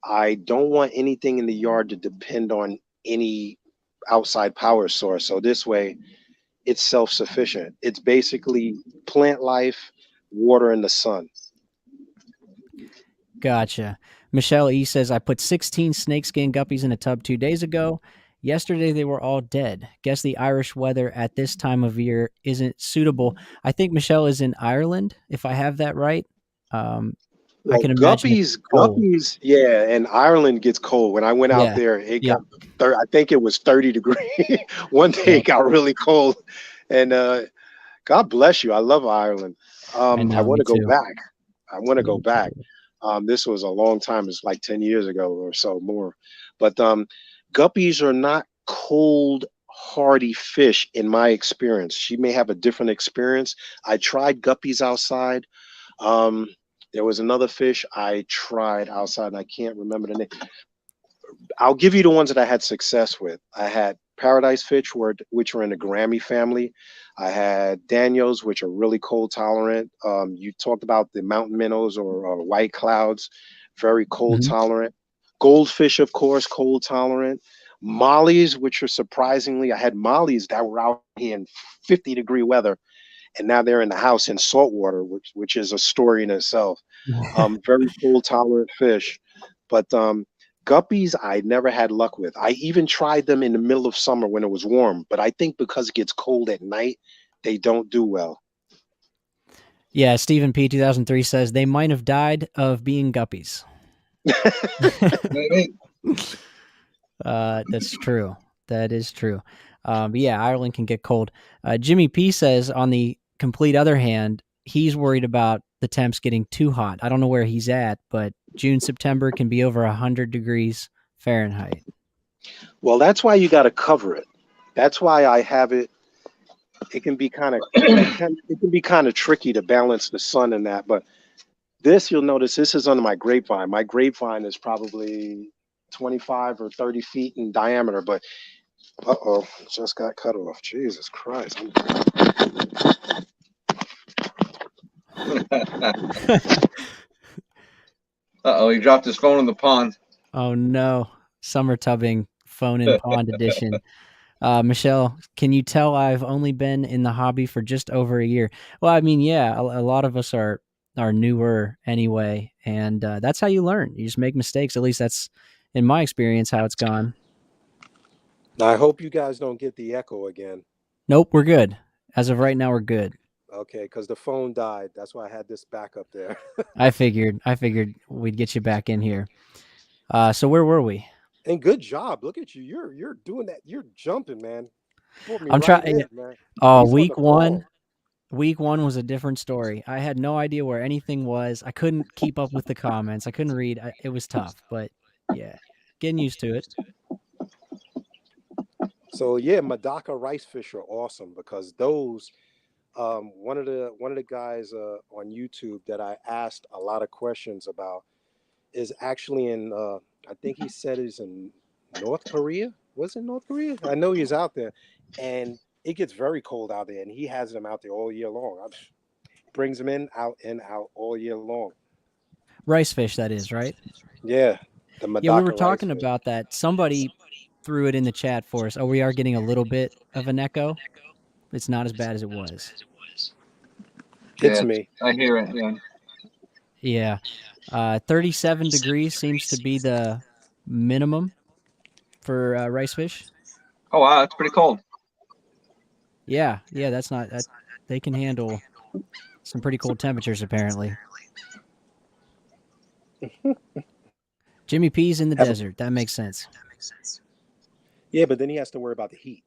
I don't want anything in the yard to depend on any outside power source. So this way, it's self-sufficient. It's basically plant life, water, and the sun. Gotcha. Michelle E says, I put 16 snakeskin guppies in a tub 2 days ago. Yesterday, they were all dead. Guess the Irish weather at this time of year isn't suitable. I think Michelle is in Ireland, if I have that right. I can imagine Guppies, yeah, and Ireland gets cold. When I went out there, it got, I think it was 30 degrees. One day it got really cold. And God bless you. I love Ireland. I want to go back. I want to go back. This was a long time. It's like 10 years ago or so more. But guppies are not cold, hardy fish in my experience. She may have a different experience. I tried guppies outside. There was another fish I tried outside, and I can't remember the name. I'll give you the ones that I had success with. I had paradise fish, which were in the Grammy family. I had Daniels, which are really cold tolerant. You talked about the mountain minnows or white clouds, very cold tolerant. Goldfish, of course, cold tolerant. Mollies, which are surprisingly, I had mollies that were out here in 50-degree weather, and now they're in the house in salt water, which is a story in itself. Very cold tolerant fish. But guppies, I never had luck with. I even tried them in the middle of summer when it was warm, but I think because it gets cold at night, they don't do well. Yeah, Stephen P. 2003 says they might have died of being guppies. That's true. That is true. But yeah, Ireland can get cold. Jimmy P says, on the complete other hand, he's worried about the temps getting too hot. I don't know where he's at, but June, September can be over 100 degrees Fahrenheit. Well, that's why you got to cover it. That's why I have it. It can be kind of tricky to balance the sun and that. But this, you'll notice, this is under my grapevine. My grapevine is probably 25 or 30 feet in diameter, but just got cut off. Jesus Christ. He dropped his phone in the pond. Oh no. Summer tubbing, phone in pond edition. Michelle, can you tell I've only been in the hobby for just over a year? Well, I mean, yeah, a lot of us are newer anyway, and that's how you learn. You just make mistakes. At least that's, in my experience, how it's gone. Now, I hope you guys don't get the echo again. Nope, we're good. As of right now, we're good. Okay, because the phone died. That's why I had this backup there. I figured we'd get you back in here. So where were we? And good job. Look at you. You're doing that. You're jumping, man. I'm trying. Oh, week one was a different story. I had no idea where anything was. I couldn't keep up with the comments. I couldn't read. It was tough, but yeah, getting used to it. So yeah, Madaka Ricefish are awesome because those. One of the guys on YouTube that I asked a lot of questions about is actually in I think he said he's in North Korea. Was it North Korea? I know he's out there, and it gets very cold out there, and he has them out there all year long. Brings them in, out all year long. Ricefish, that is, right? Yeah, the Madaka. Yeah, we were talking about that. Somebody threw it in the chat for us. Oh, we are getting a little bit of an echo. It's not as bad as it was. It's me. I hear it. Yeah. Yeah. 37 degrees seems to be the minimum for ricefish. Oh, wow. That's pretty cold. Yeah. That's not that. They can handle some pretty cold temperatures, apparently. Jimmy P's in the desert. That makes sense. Yeah, but then he has to worry about the heat.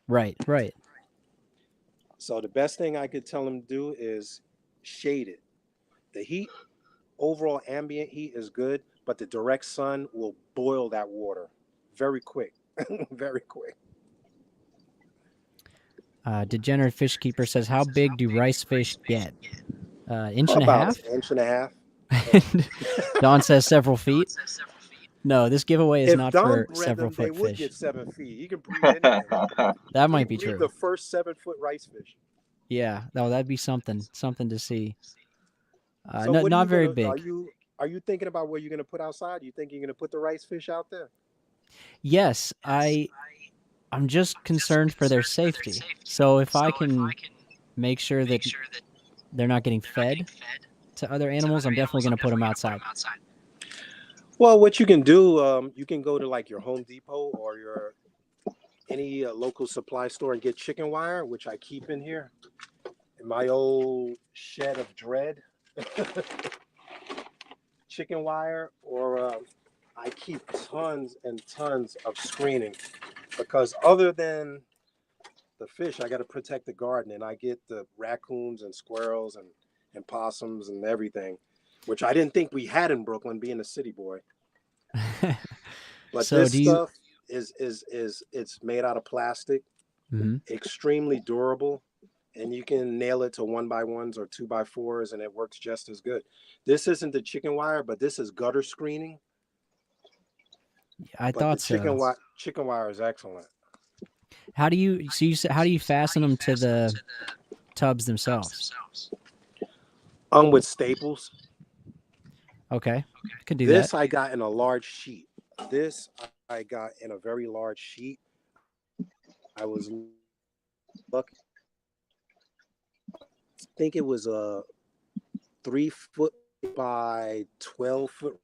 Right. So the best thing I could tell him to do is shade it. The heat, overall ambient heat is good, but the direct sun will boil that water very quick. Very quick. Degenerate Fish Keeper says, how big do ricefish get? Inch and a half? Inch and a half. Don says several feet. No, this giveaway is not for several foot fish. They would get 7 feet. You can breed anything. That might be true. The first 7-foot ricefish. Yeah, no, that'd be something to see. So not very big. Are you thinking about what you're going to put outside? You think you're going to put the ricefish out there? Yes, I'm just concerned for their safety. So if I can make sure that they're not getting fed to other animals, I'm definitely going to put them outside. Well, what you can do, you can go to like your Home Depot or your any local supply store and get chicken wire, which I keep in here in my old shed of dread. Chicken wire, or I keep tons and tons of screening because other than the fish, I got to protect the garden, and I get the raccoons and squirrels and possums and everything, which I didn't think we had in Brooklyn, being a city boy. But So this do you? stuff is it's made out of plastic, Mhm. extremely durable, and you can nail it to 1x1s or 2x4s, and it works just as good. This isn't the chicken wire, but this is gutter screening. I But the thought so. chicken wire is excellent. How do you? So you said, how do you fasten them to the tubs themselves? With staples. Okay, could do that. This I got in a large sheet. This I got in a very large sheet. I was lucky. I think it was a 3 foot by 12 foot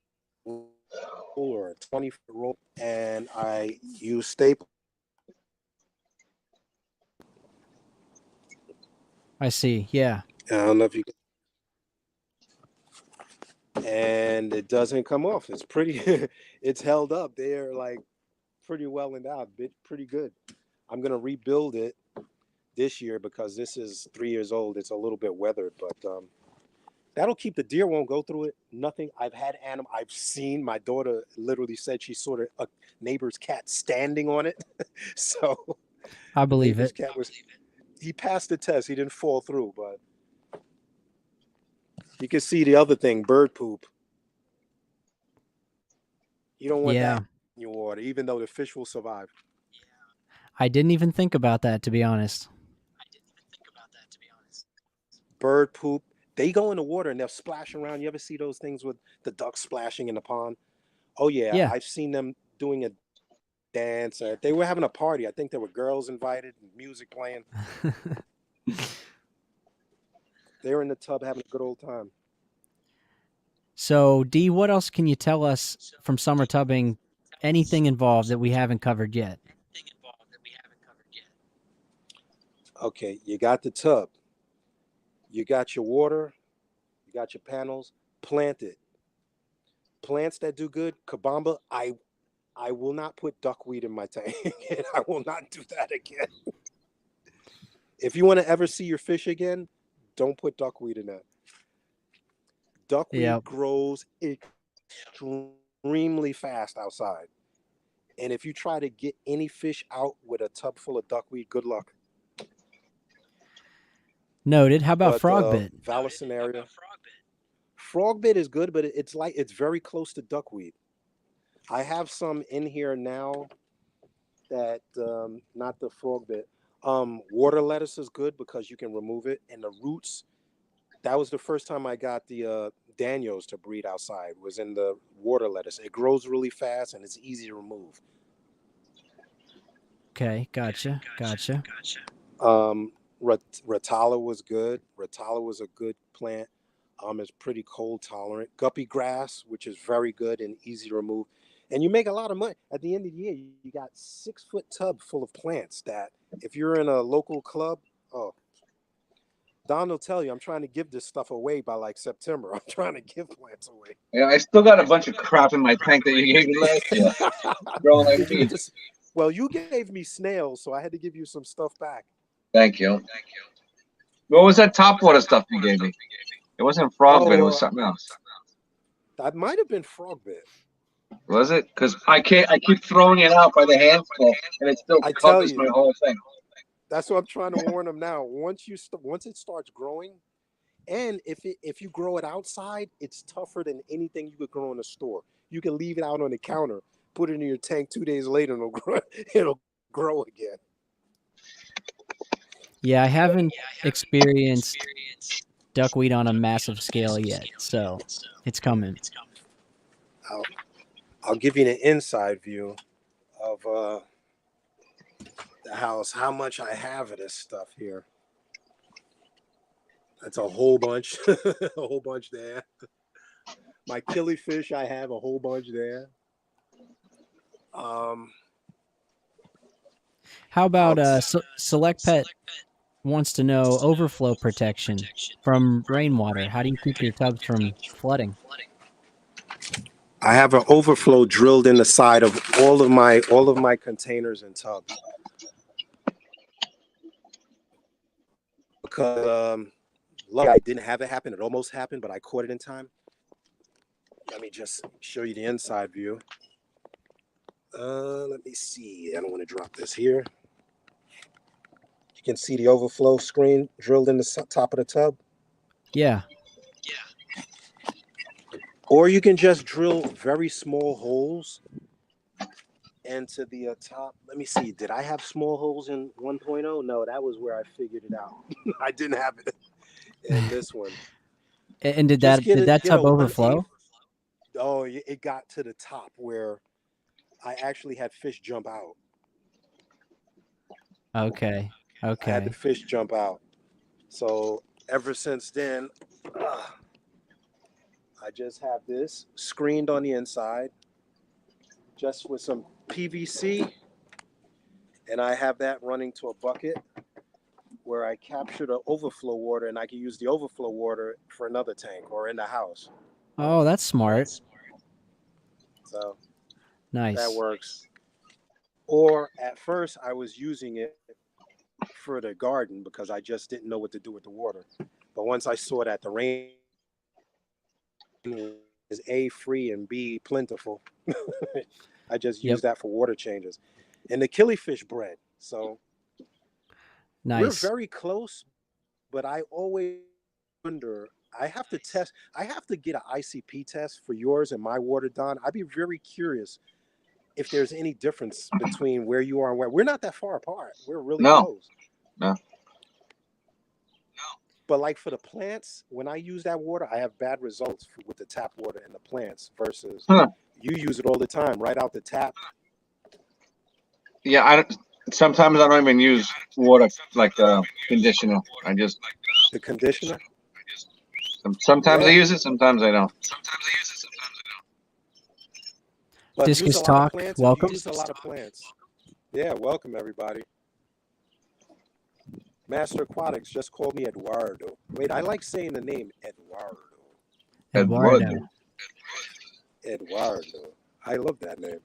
or a 20 foot rope, and I used staple. I see. Yeah. I don't know if you can, and it doesn't come off. It's pretty. It's held up. They're like pretty well endowed, pretty good. I'm gonna rebuild it this year because this is 3 years old. It's a little bit weathered, but that'll keep the deer won't go through it. Nothing. I've had animal. I've seen my daughter literally said she saw a neighbor's cat standing on it. So I the believe neighbor's it. cat was. He passed the test. He didn't fall through, but you can see the other thing, bird poop. You don't want Yeah. that in your water, even though the fish will survive. I didn't even think about that, to be honest. Bird poop. They go in the water and they'll splash around. You ever see those things with the ducks splashing in the pond? Oh yeah, Yeah. I've seen them doing a dance. They were having a party. I think there were girls invited, and music playing. They were in the tub having a good old time. So, Dee, what else can you tell us from summer tubbing? Anything involved that we haven't covered yet? Okay, you got the tub. You got your water. You got your panels. Plant it. Plants that do good. Kabamba. I will not put duckweed in my tank. I will not do that again. If you want to ever see your fish again, don't put duckweed in that. Duckweed Yep. grows extremely fast outside. And if you try to get any fish out with a tub full of duckweed, good luck. Noted. How about But frog bit? Vallisneria. Frog bit is good, but it's very close to duckweed. I have some in here now that not the frog bit. Water lettuce is good because you can remove it, and the roots. That was the first time I got the Daniels to breed outside. Was in the water lettuce. It grows really fast and it's easy to remove. Okay, gotcha. Ratala was good. Ratala was a good plant. It's pretty cold tolerant. Guppy grass, which is very good and easy to remove. And you make a lot of money. At the end of the year, you got 6 foot tub full of plants that if you're in a local club, oh, Don will tell you, I'm trying to give this stuff away by like September. I'm trying to give plants away. Yeah, I still got a bunch of crap in my tank that you gave me last year. Growing like weeds. Well, you gave me snails, so I had to give you some stuff back. Thank you. What was that topwater stuff you gave me? It wasn't frog bit. It was something else. That might have been frog bit. Was it? Because I keep throwing it out by the handful, and it still covers my whole thing. That's what I'm trying to warn them now. Once it starts growing, and if you grow it outside, it's tougher than anything you could grow in a store. You can leave it out on the counter, put it in your tank 2 days later, and it'll grow again. Yeah, I haven't experienced duckweed on a massive scale yet, so it's coming. I'll give you an inside view of the house, how much I have of this stuff here. That's a whole bunch, a whole bunch there. My killifish, I have a whole bunch there. How about Select Pet wants to know overflow protection from rainwater. How do you keep your tubs from flooding? I have an overflow drilled in the side of all of my containers and tubs. Because luckily I didn't have it happen. It almost happened, but I caught it in time. Let me just show you the inside view. Let me see. I don't want to drop this here. You can see the overflow screen drilled in the top of the tub. Yeah. Or you can just drill very small holes into the top. Let me see. Did I have small holes in 1.0? No, that was where I figured it out. I didn't have it in this one. And did that tub overflow? Oh, it got to the top where I actually had fish jump out. Okay. I had the fish jump out. So ever since then, I just have this screened on the inside, just with some PVC, and I have that running to a bucket where I capture the overflow water, and I can use the overflow water for another tank or in the house. Oh, that's smart. So nice. That works. Or at first, I was using it for the garden because I just didn't know what to do with the water. But once I saw that the rain is A, free, and B, plentiful, I just use that for water changes. And the killifish bred. So nice. We're very close, but I always wonder, I have to get an ICP test for yours and my water, Don. I'd be very curious if there's any difference between where you are and where. We're not that far apart. We're really close. No. But like for the plants, when I use that water, I have bad results with the tap water and the plants versus you use it all the time, right out the tap. Yeah, sometimes I don't even use water like conditioner. I just the conditioner. Sometimes I use it, sometimes I don't. But Discus Talk, welcome. Use a lot of plants. Yeah, welcome everybody. Master Aquatics just called me Eduardo. Wait, I like saying the name Eduardo. Eduardo. I love that name.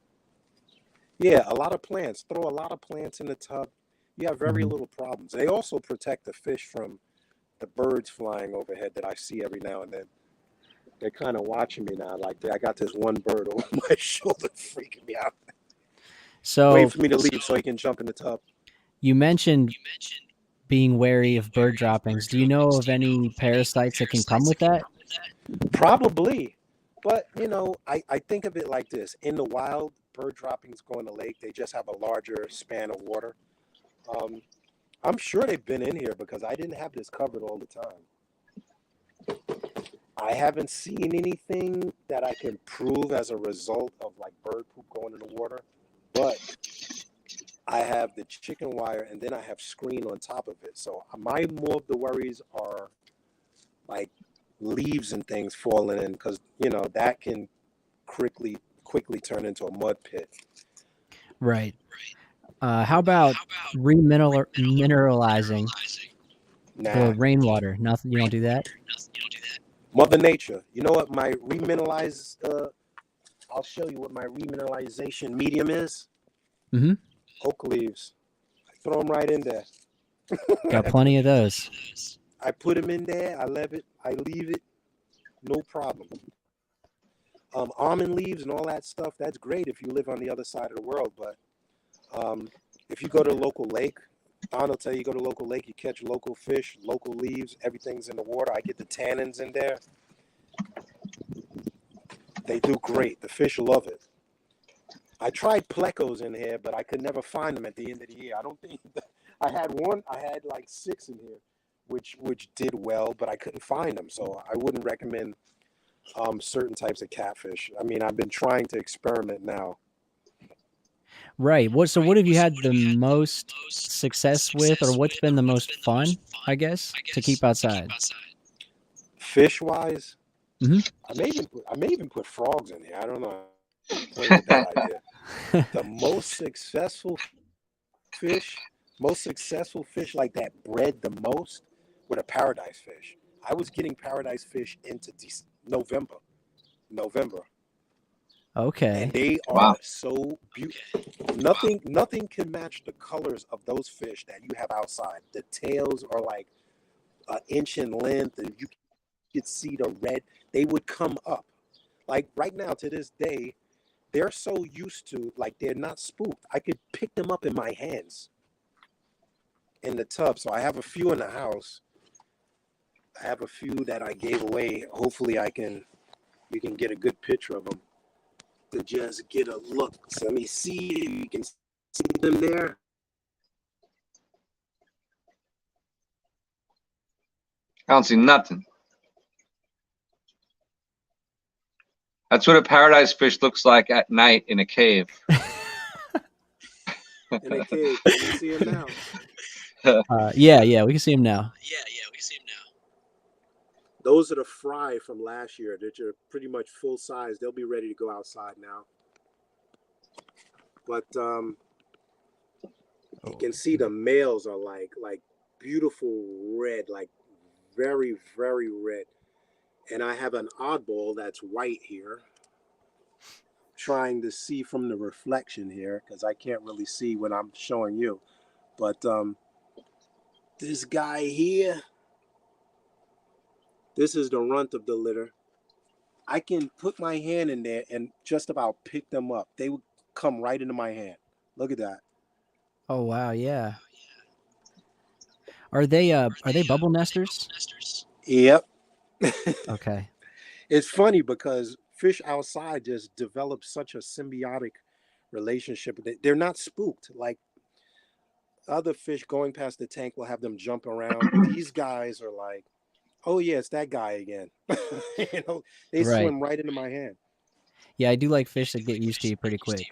Yeah, a lot of plants. Throw a lot of plants in the tub. You have very little problems. They also protect the fish from the birds flying overhead that I see every now and then. They're kind of watching me now. Like I got this one bird over my shoulder freaking me out. So wait for me to leave so he can jump in the tub. You mentioned being wary of bird droppings. Do you know of any parasites that can come with that? Probably. But, I think of it like this. In the wild, bird droppings go in the lake. They just have a larger span of water. I'm sure they've been in here because I didn't have this covered all the time. I haven't seen anything that I can prove as a result of like bird poop going in the water. But I have the chicken wire and then I have screen on top of it. So more of the worries are like leaves and things falling in because, that can quickly turn into a mud pit. Right. How about remineralizing the rainwater? Nothing. You don't do that? Mother Nature. You know what my I'll show you what my remineralization medium is. Mm-hmm. Oak leaves. I throw them right in there. Got plenty of those. I put them in there. I leave it. No problem. Almond leaves and all that stuff, that's great if you live on the other side of the world. But if you go to a local lake, Don will tell you go to a local lake, you catch local fish, local leaves, everything's in the water. I get the tannins in there. They do great. The fish love it. I tried plecos in here, but I could never find them at the end of the year. I don't think I had like 6 in here, which did well, but I couldn't find them. So I wouldn't recommend certain types of catfish. I mean, I've been trying to experiment now. Right. What have you had the most success with, or what's been the most fun, I guess, to keep outside? Fish-wise, I may even put frogs in here. I don't know. I'm playing with that idea. The most successful fish like that bred the most were the paradise fish. I was getting paradise fish into November. Okay. And they are so beautiful. Nothing can match the colors of those fish that you have outside. The tails are like an inch in length, and you could see the red. They would come up. Like right now, to this day, they're so used to, like, they're not spooked. I could pick them up in my hands in the tub. So I have a few in the house. I have a few that I gave away. Hopefully you can get a good picture of them to just get a look. So let me see if you can see them there. I don't see nothing. That's what a paradise fish looks like at night in a cave. In a cave. Can you see him now? Yeah, we can see him now. Those are the fry from last year. They're pretty much full size. They'll be ready to go outside now. But you can see the males are like beautiful red, like very, very red. And I have an oddball that's white here. Trying to see from the reflection here because I can't really see what I'm showing you. But this guy here, this is the runt of the litter. I can put my hand in there and just about pick them up. They would come right into my hand. Look at that. Oh wow, yeah. Are they bubble nesters? Yep. Okay. It's funny because fish outside just develop such a symbiotic relationship. They're not spooked. Like other fish going past the tank will have them jump around. These guys are like, oh yeah, it's that guy again. You know, they swim right into my hand. Yeah, I do like fish that get used to you pretty quick.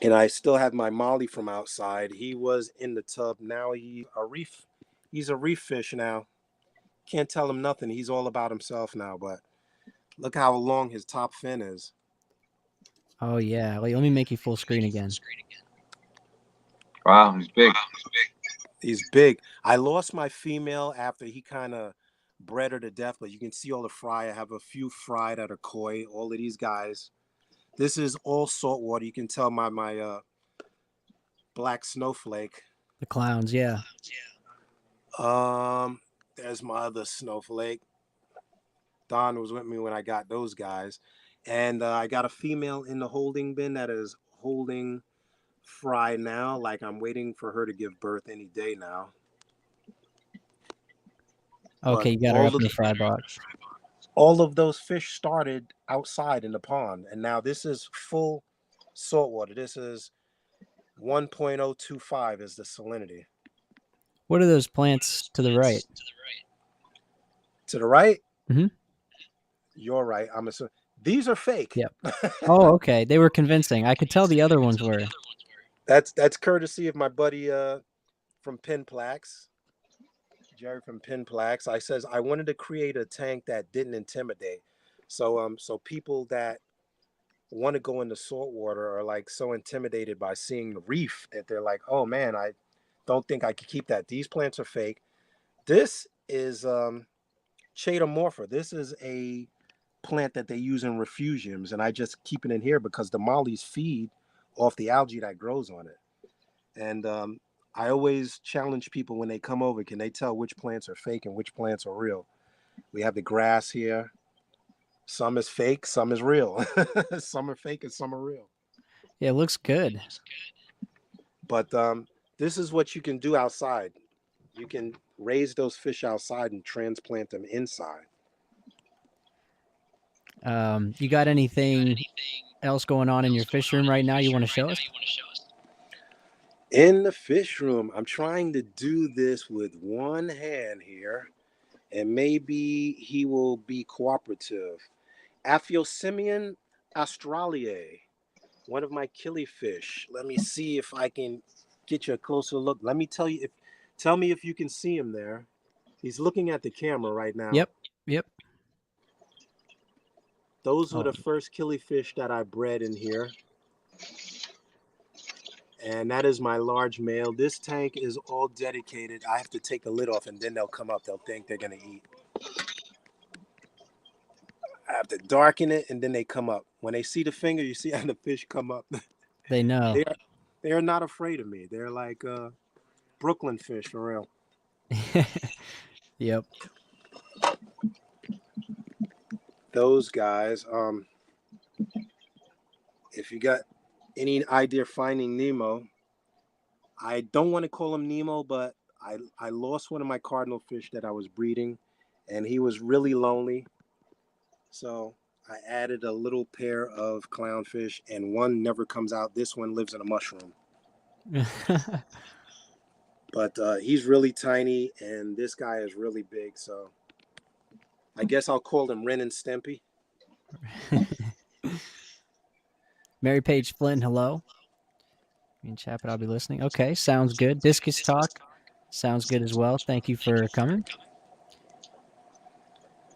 And I still have my Molly from outside. He was in the tub. Now he's a reef fish now. Can't tell him nothing. He's all about himself now. But look how long his top fin is. Oh yeah. Wait, let me make you full screen again. Wow, he's big. He's big. I lost my female after he kind of bred her to death, but you can see all the fry. I have a few fry that are koi. All of these guys. This is all saltwater. You can tell my black snowflake. The clowns, yeah. There's my other snowflake. Don was with me when I got those guys. And I got a female in the holding bin that is holding fry now. Like I'm waiting for her to give birth any day now. Okay, you got her up in the fry box. All of those fish started outside in the pond. And now this is full saltwater. This is 1.025 is the salinity. What are those plants to the right? To the right? Mm-hmm. You're right. I'm assuming these are fake. Yep. Oh, okay. They were convincing. I could tell the other ones were. That's courtesy of my buddy from Pinplax, Jerry from Pinplax. I says I wanted to create a tank that didn't intimidate. So people that want to go into saltwater are like so intimidated by seeing the reef that they're like, oh man, I don't think I could keep that. These plants are fake. This is Chaetomorpha. This is a plant that they use in refugiums, and I just keep it in here because the mollies feed off the algae that grows on it. And I always challenge people when they come over, can they tell which plants are fake and which plants are real? We have the grass here. Some is fake, some is real. Some are fake and some are real. Yeah, it looks good. But this is what you can do outside. You can raise those fish outside and transplant them inside. You got anything else going on in your fish room right now you want to show us? In the fish room, I'm trying to do this with one hand here, and maybe he will be cooperative. Aphyosemion australiae, one of my killifish. Let me see if I can get you a closer look. Let me tell me if you can see him there. He's looking at the camera right now. Yep. Those were Oh. the first killifish that I bred in here. And that is my large male. This tank is all dedicated. I have to take the lid off and then they'll come up. They'll think they're going to eat. I have to darken it and then they come up. When they see the finger, you see how the fish come up. They know. They are not afraid of me. They're like Brooklyn fish for real. Yep. Those guys, if you got any idea of Finding Nemo, I don't want to call him Nemo, but I lost one of my cardinal fish that I was breeding, and he was really lonely. So I added a little pair of clownfish, and one never comes out. This one lives in a mushroom. But he's really tiny, and this guy is really big. So I guess I'll call him Ren and Stimpy. Mary Page Flynn, hello. Me and Chapit, I'll be listening. Okay, sounds good. Discus Talk sounds good as well. Thank you for coming.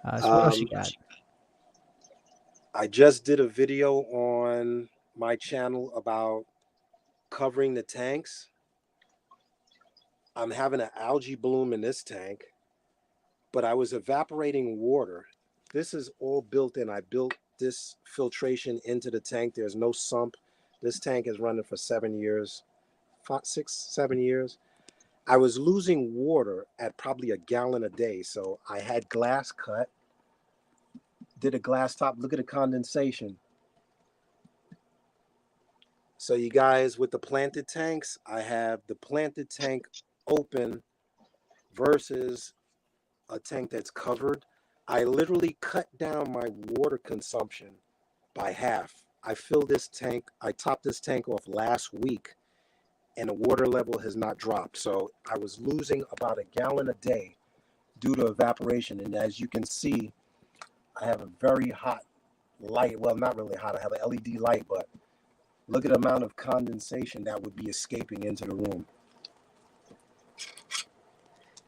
So what else you got? I just did a video on my channel about covering the tanks. I'm having an algae bloom in this tank, but I was evaporating water. This is all built in. I built this filtration into the tank. There's no sump. This tank is running for 7 years, 6, 7 years. I was losing water at probably a gallon a day. So I had glass cut, did a glass top. Look at the condensation. So you guys, with the planted tanks, I have the planted tank open versus a tank that's covered. I literally cut down my water consumption by half. I filled this tank, I topped this tank off last week, and the water level has not dropped. So I was losing about a gallon a day due to evaporation. And as you can see, I have a very hot light. Well, not really hot. I have an LED light, but look at the amount of condensation that would be escaping into the room.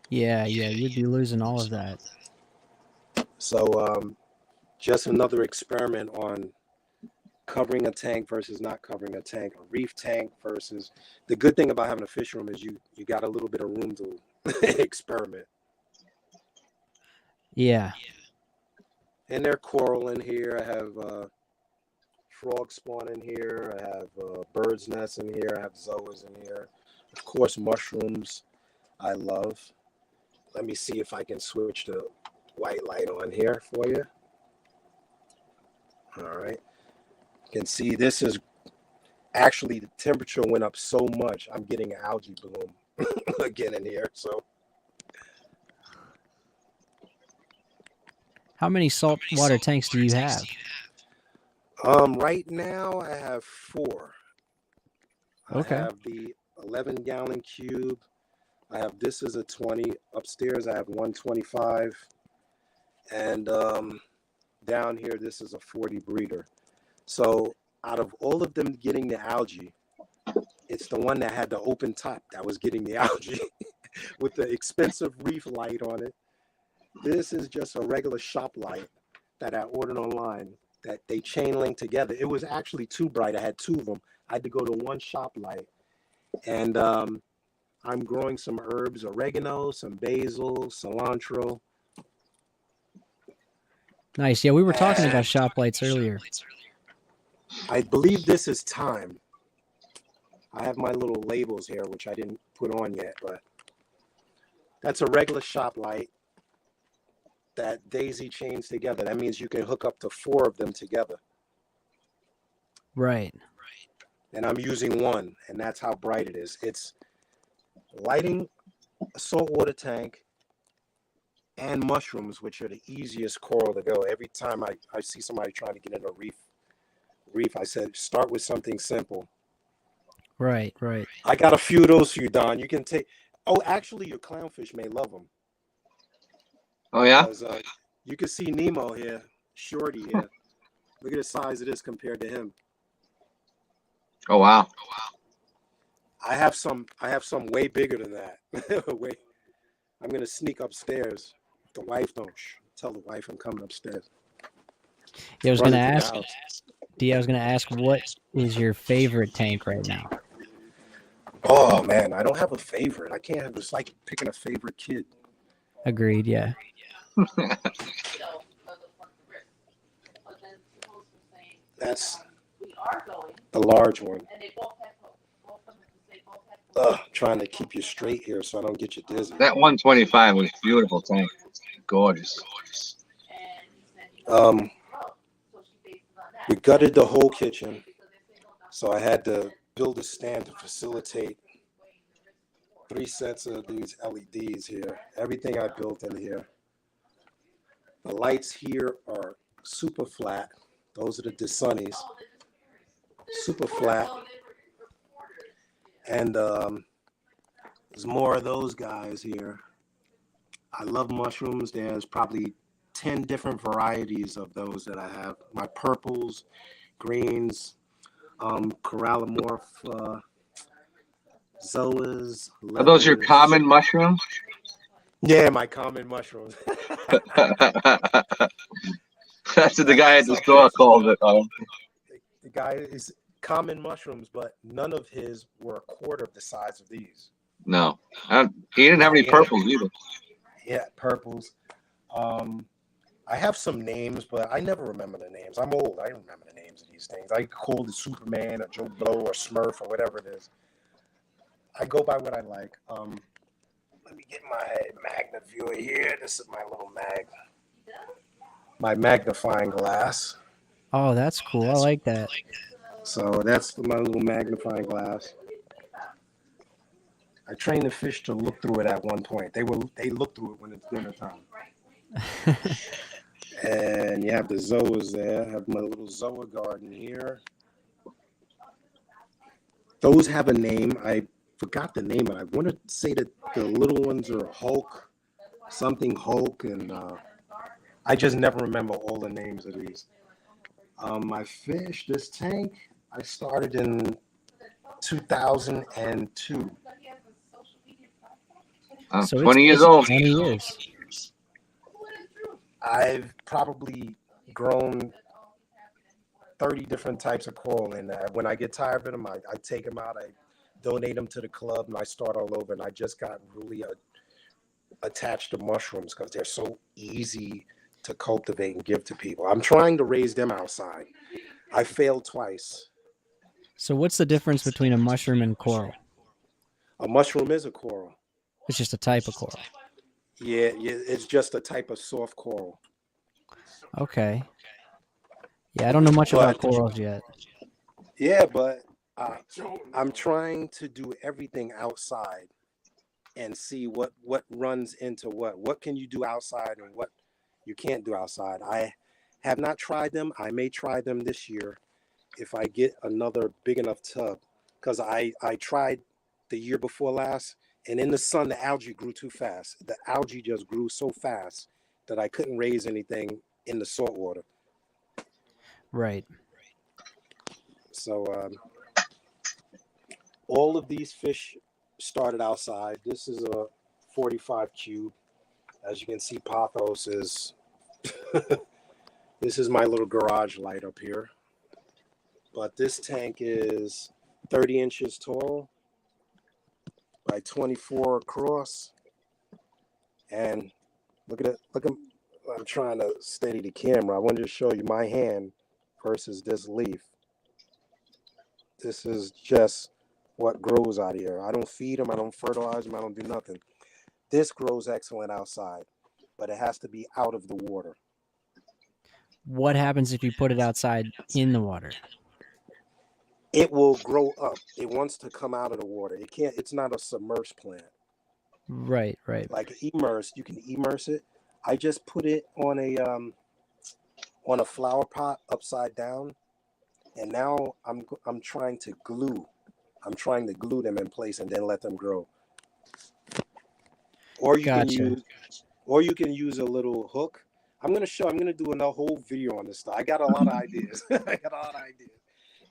Yeah, you'd be losing all of that. So just another experiment on covering a tank versus not covering a tank, a reef tank versus. The good thing about having a fish room is you got a little bit of room to experiment. Yeah. And there's coral in here. I have frog spawn in here. I have bird's nest in here. I have zoas in here. Of course, mushrooms I love. Let me see if I can switch the white light on here for you. All right. You can see this is actually, the temperature went up so much, I'm getting an algae bloom again in here. So How many saltwater tanks do you have? right now I have 4. Okay. I have the 11-gallon cube. I have, this is a 20. Upstairs I have 125. And down here, this is a 40 breeder. So out of all of them getting the algae, it's the one that had the open top that was getting the algae with the expensive reef light on it. This is just a regular shop light that I ordered online that they chain link together. It was actually too bright. I had 2 of them. I had to go to one shop light. And I'm growing some herbs, oregano, some basil, cilantro. Nice. Yeah, we were talking about shop lights earlier. I believe this is thyme. I have my little labels here, which I didn't put on yet, but that's a regular shop light that daisy chains together. That means you can hook up to 4 of them together. Right. And I'm using one, and that's how bright it is. It's lighting a saltwater tank and mushrooms, which are the easiest coral to go. Every time I see somebody trying to get in a reef, I said, start with something simple. Right. I got a few of those for you, Don. You can take. Oh, actually, your clownfish may love them. Oh, yeah? Because, you can see Nemo here, Shorty here. Look at the size of this compared to him. Oh, wow. I have some way bigger than that. Wait, I'm gonna sneak upstairs. The wife don't tell the wife I'm coming upstairs. Yeah, I was going to Running through the ask, house. D, I was going to ask, what is your favorite tank right now? Oh man, I don't have a favorite. I can't have. It's like picking a favorite kid. Agreed, yeah. That's the large one. Trying to keep you straight here so I don't get you dizzy. That 125 was beautiful tank. Gorgeous. We gutted the whole kitchen, so I had to build a stand to facilitate 3 sets of these LEDs here. Everything I built in here. The lights here are super flat. Those are the DeSunnies. Super flat. And there's more of those guys here. I love mushrooms. There's probably 10 different varieties of those that I have. My purples, greens, corallimorph, zoas. Are those your leathers. common mushrooms? Yeah, my common mushrooms. That's what the guy at the store called it. The guy is common mushrooms, but none of his were a quarter of the size of these. No, he didn't have any purples either. Yeah, purples. I have some names, but I never remember the names. I'm old. I don't remember the names of these things. I call it Superman or Joe Blow or Smurf or whatever it is. I go by what I like. Let me get my magnet viewer here. This is my little my magnifying glass. Oh, that's cool. I like that. So that's my little magnifying glass. I trained the fish to look through it at one point. They look through it when it's dinner time. And you have the zoas there. I have my little zoa garden here. Those have a name. I forgot the name, but I want to say that the little ones are Hulk, something Hulk, and I just never remember all the names of these. My fish, this tank, I started in 2002. I'm So 20 years it's old. 20 years. I've probably grown 30 different types of coral, and when I get tired of them, I take them out, I donate them to the club, and I start all over. And I just got really attached to mushrooms because they're so easy to cultivate and give to people. I'm trying to raise them outside. I failed twice. So what's the difference between a mushroom and coral? A mushroom is a coral. It's just a type of coral. Yeah, it's just a type of soft coral. Okay. Yeah, I don't know much about corals yet. Yeah, but I'm trying to do everything outside and see what runs into what. What can you do outside and what you can't do outside. I have not tried them. I may try them this year if I get another big enough tub, because I tried the year before last, and in the sun, the algae grew too fast. The algae just grew so fast that I couldn't raise anything in the salt water. Right. So all of these fish started outside. This is a 45 cube. As you can see, Pothos is, this is my little garage light up here. But this tank is 30 inches tall by 24 across. And look at it. Look at, I'm trying to steady the camera. I wanted to show you my hand versus this leaf. This is just what grows out here. I don't feed them. I don't fertilize them. I don't do nothing. This grows excellent outside, but it has to be out of the water. What happens if you put it outside in the water? It will grow up. It wants to come out of the water. It can't. It's not a submerged plant. Right, right. Like immerse, you can immerse it. I just put it on a flower pot upside down, and now I'm trying to glue. I'm trying to glue them in place and then let them grow. Or you can use a little hook. I'm gonna do a whole video on this stuff. I got a lot of ideas.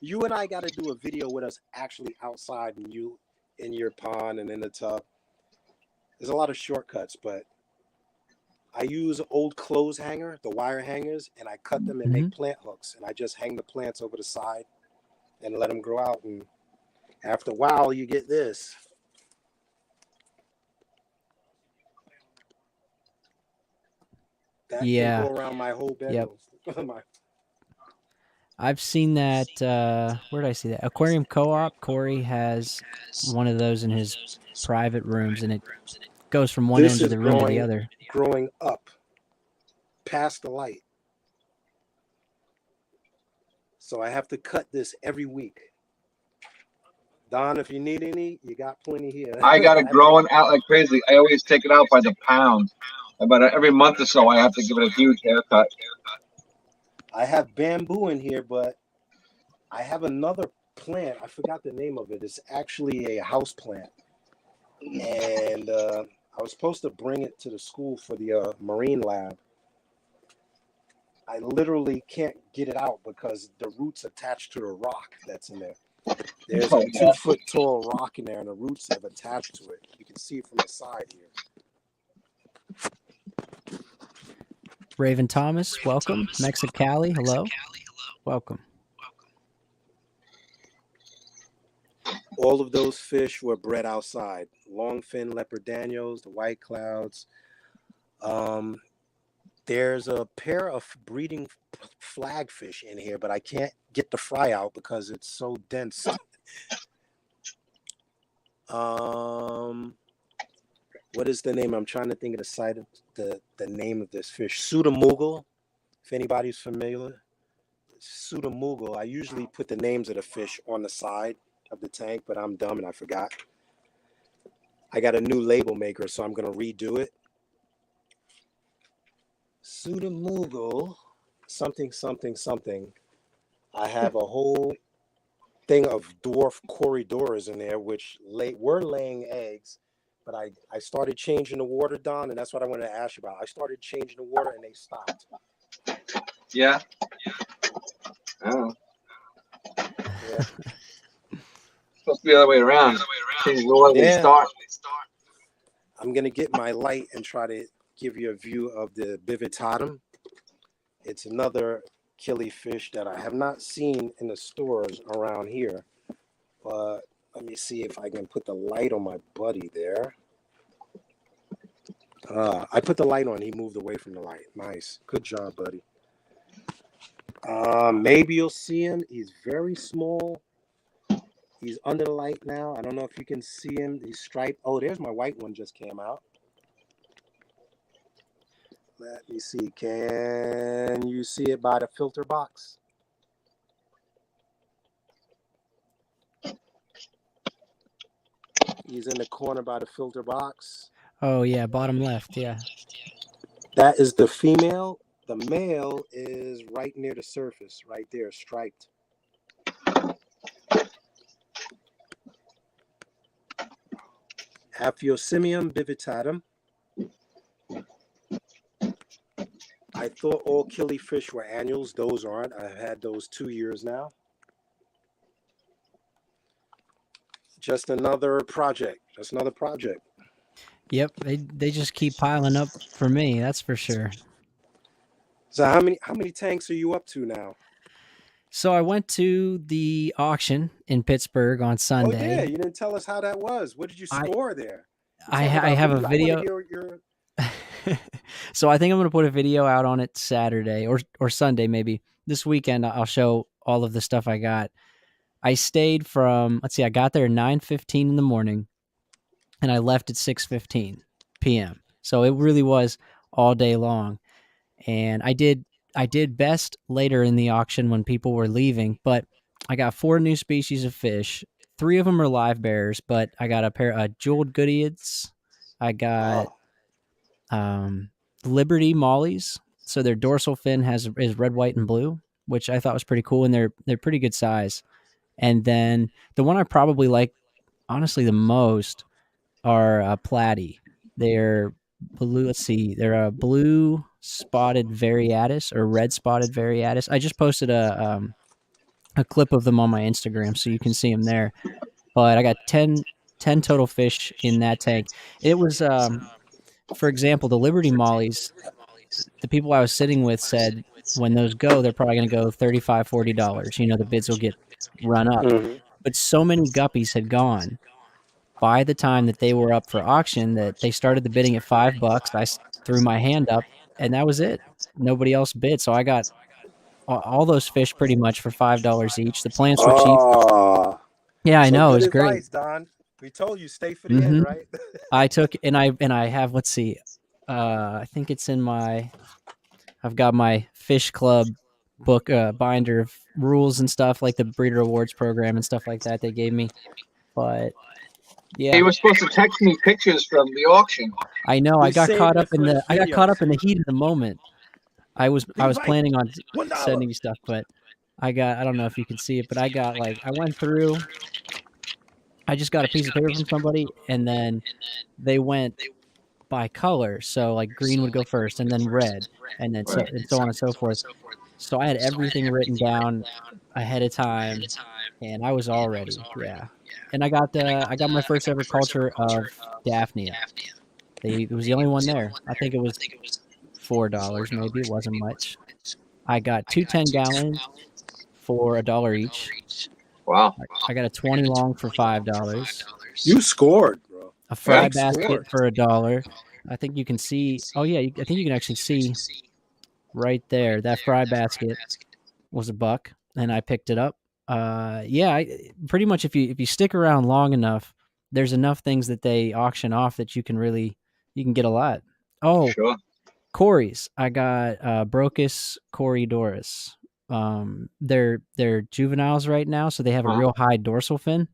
You and I got to do a video with us actually outside and you in your pond and in the tub. There's a lot of shortcuts, but I use old clothes hanger, the wire hangers, and I cut them and make plant hooks. And I just hang the plants over the side and let them grow out. And after a while, you get this. That can go around my whole bedroom. Yep. I've seen that. Where did I see that? Aquarium Co-op. Corey has one of those in his private rooms, and it goes from one end of the room to the other. Growing up past the light. So I have to cut this every week. Don, if you need any, you got plenty here. I got it growing out like crazy. I always take it out by the pound. About every month or so, I have to give it a huge haircut. I have bamboo in here, but I have another plant. I forgot the name of it. It's actually a house plant. And I was supposed to bring it to the school for the marine lab. I literally can't get it out because the roots attached to the rock that's in there. There's a 2-foot tall rock in there, and the roots have attached to it. You can see it from the side here. Raven Thomas, welcome. Mexicali, hello. Welcome. All of those fish were bred outside. Longfin leopard danios, the white clouds. There's a pair of breeding flagfish in here, but I can't get the fry out because it's so dense. What is the name? I'm trying to think of the site of the name of this fish. Pseudomugel, if anybody's familiar. Pseudomugel. I usually put the names of the fish on the side of the tank, but I'm dumb and I forgot. I got a new label maker, so I'm going to redo it. Pseudomugel, something, something, something. I have a whole thing of dwarf Corydoras in there, which were laying eggs, but I started changing the water, Don, and that's what I wanted to ask you about. I started changing the water, and they stopped. Yeah. Oh. Yeah. Supposed to be the other way around. Change the water, they start. I'm going to get my light and try to give you a view of the Bivitatum. It's another killifish that I have not seen in the stores around here, but let me see if I can put the light on my buddy there. I put the light on, he moved away from the light. Nice, good job, buddy. Maybe you'll see him. He's very small. He's under the light now. I don't know if you can see him. He's striped. Oh, there's my white one just came out. Let me see. Can you see it by the filter box? He's in the corner by the filter box. Oh, yeah, bottom left, yeah. That is the female. The male is right near the surface, right there, striped. Aphyosemium bivitatum. I thought all killifish were annuals. Those aren't. I've had those 2 years now. Just another project. Just another project. Yep, they just keep piling up for me. That's for sure. So how many tanks are you up to now? So I went to the auction in Pittsburgh on Sunday. Oh yeah, you didn't tell us how that was. What did you score there? I have a video. So I think I'm going to put a video out on it Saturday or Sunday maybe. This weekend I'll show all of the stuff I got. I stayed from, let's see, I got there at 9:15 in the morning and I left at 6:15 p.m. So it really was all day long. And I did best later in the auction when people were leaving, but I got 4 new species of fish. 3 of them are live bearers, but I got a pair of jeweled Guppies. I got Liberty mollies. So their dorsal fin is red, white, and blue, which I thought was pretty cool, and they're pretty good size. And then the one I probably like, honestly, the most are platy. They're blue. Let's see. They're a blue spotted variatus or red spotted variatus. I just posted a clip of them on my Instagram, so you can see them there. But I got 10 total fish in that tank. It was for example, the Liberty Mollies, the people I was sitting with said when those go, they're probably going to go $35, $40. You know, the bids will get run up. Mm-hmm. But so many guppies had gone by the time that they were up for auction that they started the bidding at $5. I threw my hand up, and that was it. Nobody else bid, so I got all those fish pretty much for $5 each. The plants were cheap. Oh, Yeah, I so know, it good was great. advice, Don. We told you stay for the end, right? I took and I have, let's see, I think it's in I've got my Fish Club book binder of rules and stuff, like the Breeder Awards program and stuff like that they gave me. But yeah, You were supposed to text me pictures from the auction. I know. We I got saved caught it up in for the this I got video. caught up in the heat of the moment. I was Levi, planning on $1. sending you stuff, but I don't know if you can see it, but I got I went through. I just got a piece of paper from somebody, and then they went by color. So like green would go first, and then red, and then so on and so forth. So I had everything written down ahead of time, and I was all ready. Yeah, and I got my first ever culture of Daphnia. It was the only one there. I think it was $4, maybe. It wasn't much. I got 2 10-gallons for $1 each. Wow. I got a 20 long for $5. You scored, bro. A fry Yeah. basket for $1. I think you can see. Oh yeah, I think you can actually see right there. That fry basket was $1, and I picked it up. Yeah, pretty much if you stick around long enough, there's enough things that they auction off that you can get a lot. Oh, Sure. Corys. I got Brocus Corydoras. They're juveniles right now, so they have a real high dorsal fin,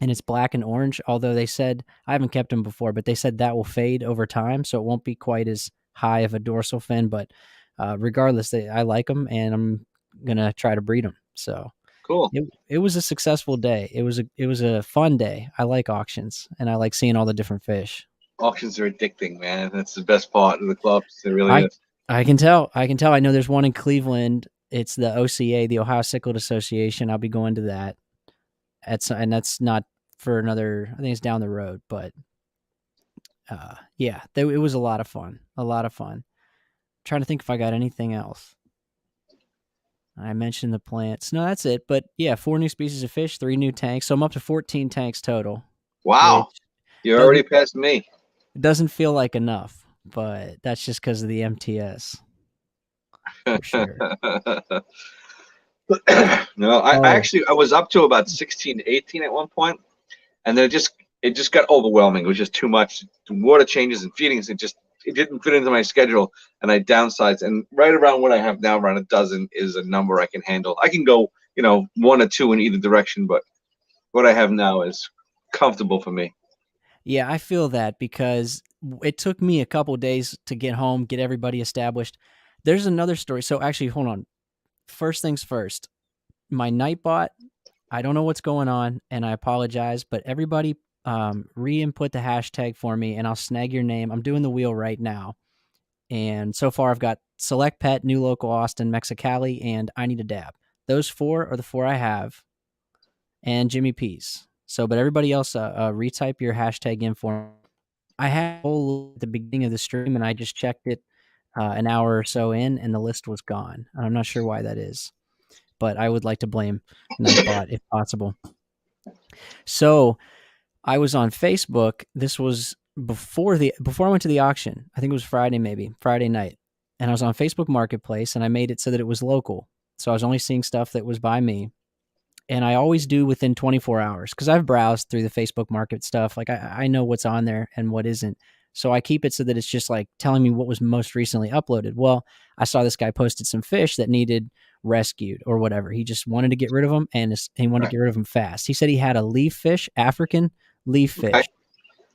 and it's black and orange. Although they said, I haven't kept them before, but they said that will fade over time, so it won't be quite as high of a dorsal fin. But regardless, I like them, and I'm gonna try to breed them. So Cool. it was a successful day. It was a fun day. I like auctions, and I like seeing all the different fish. Auctions are addicting, man. That's the best part of the clubs. It really is. I can tell. I know there's one in Cleveland. It's the OCA, the Ohio Cichlid Association. I'll be going to that. And that's not for another. I think it's down the road, but yeah, it was a lot of fun. A lot of fun. Trying to think if I got anything else. I mentioned the plants. No, that's it. But yeah, 4 new species of fish, 3 new tanks. So I'm up to 14 tanks total. Wow. You're already past me. It doesn't feel like enough, but that's just because of the MTS. For sure. No, I was up to about 16, 18 at one point, and then it just got overwhelming. It was just too much. Water changes and feedings. It didn't fit into my schedule, and I downsized. And right around what I have now, around a dozen, is a number I can handle. I can go, 1 or 2 in either direction, but what I have now is comfortable for me. Yeah, I feel that because it took me a couple days to get home, get everybody established. There's another story. So actually, hold on. First things first, my Nightbot, I don't know what's going on, and I apologize, but everybody re-input the hashtag for me, and I'll snag your name. I'm doing the wheel right now. And so far, I've got Select Pet, New Local Austin, Mexicali, and I Need a Dab. Those 4 are the 4 I have, and Jimmy P's. So, but everybody else, retype your hashtag in for me. I had a whole at the beginning of the stream, and I just checked it an hour or so in, and the list was gone. I'm not sure why that is, but I would like to blame Nightbot if possible. So I was on Facebook. This was before I went to the auction. I think it was Friday night. And I was on Facebook Marketplace, and I made it so that it was local. So I was only seeing stuff that was by me. And I always do within 24 hours because I've browsed through the Facebook Market stuff. Like I know what's on there and what isn't. So I keep it so that it's just like telling me what was most recently uploaded. Well, I saw this guy posted some fish that needed rescued or whatever. He just wanted to get rid of them, and he wanted to get rid of them fast. He said he had a leaf fish, African leaf fish,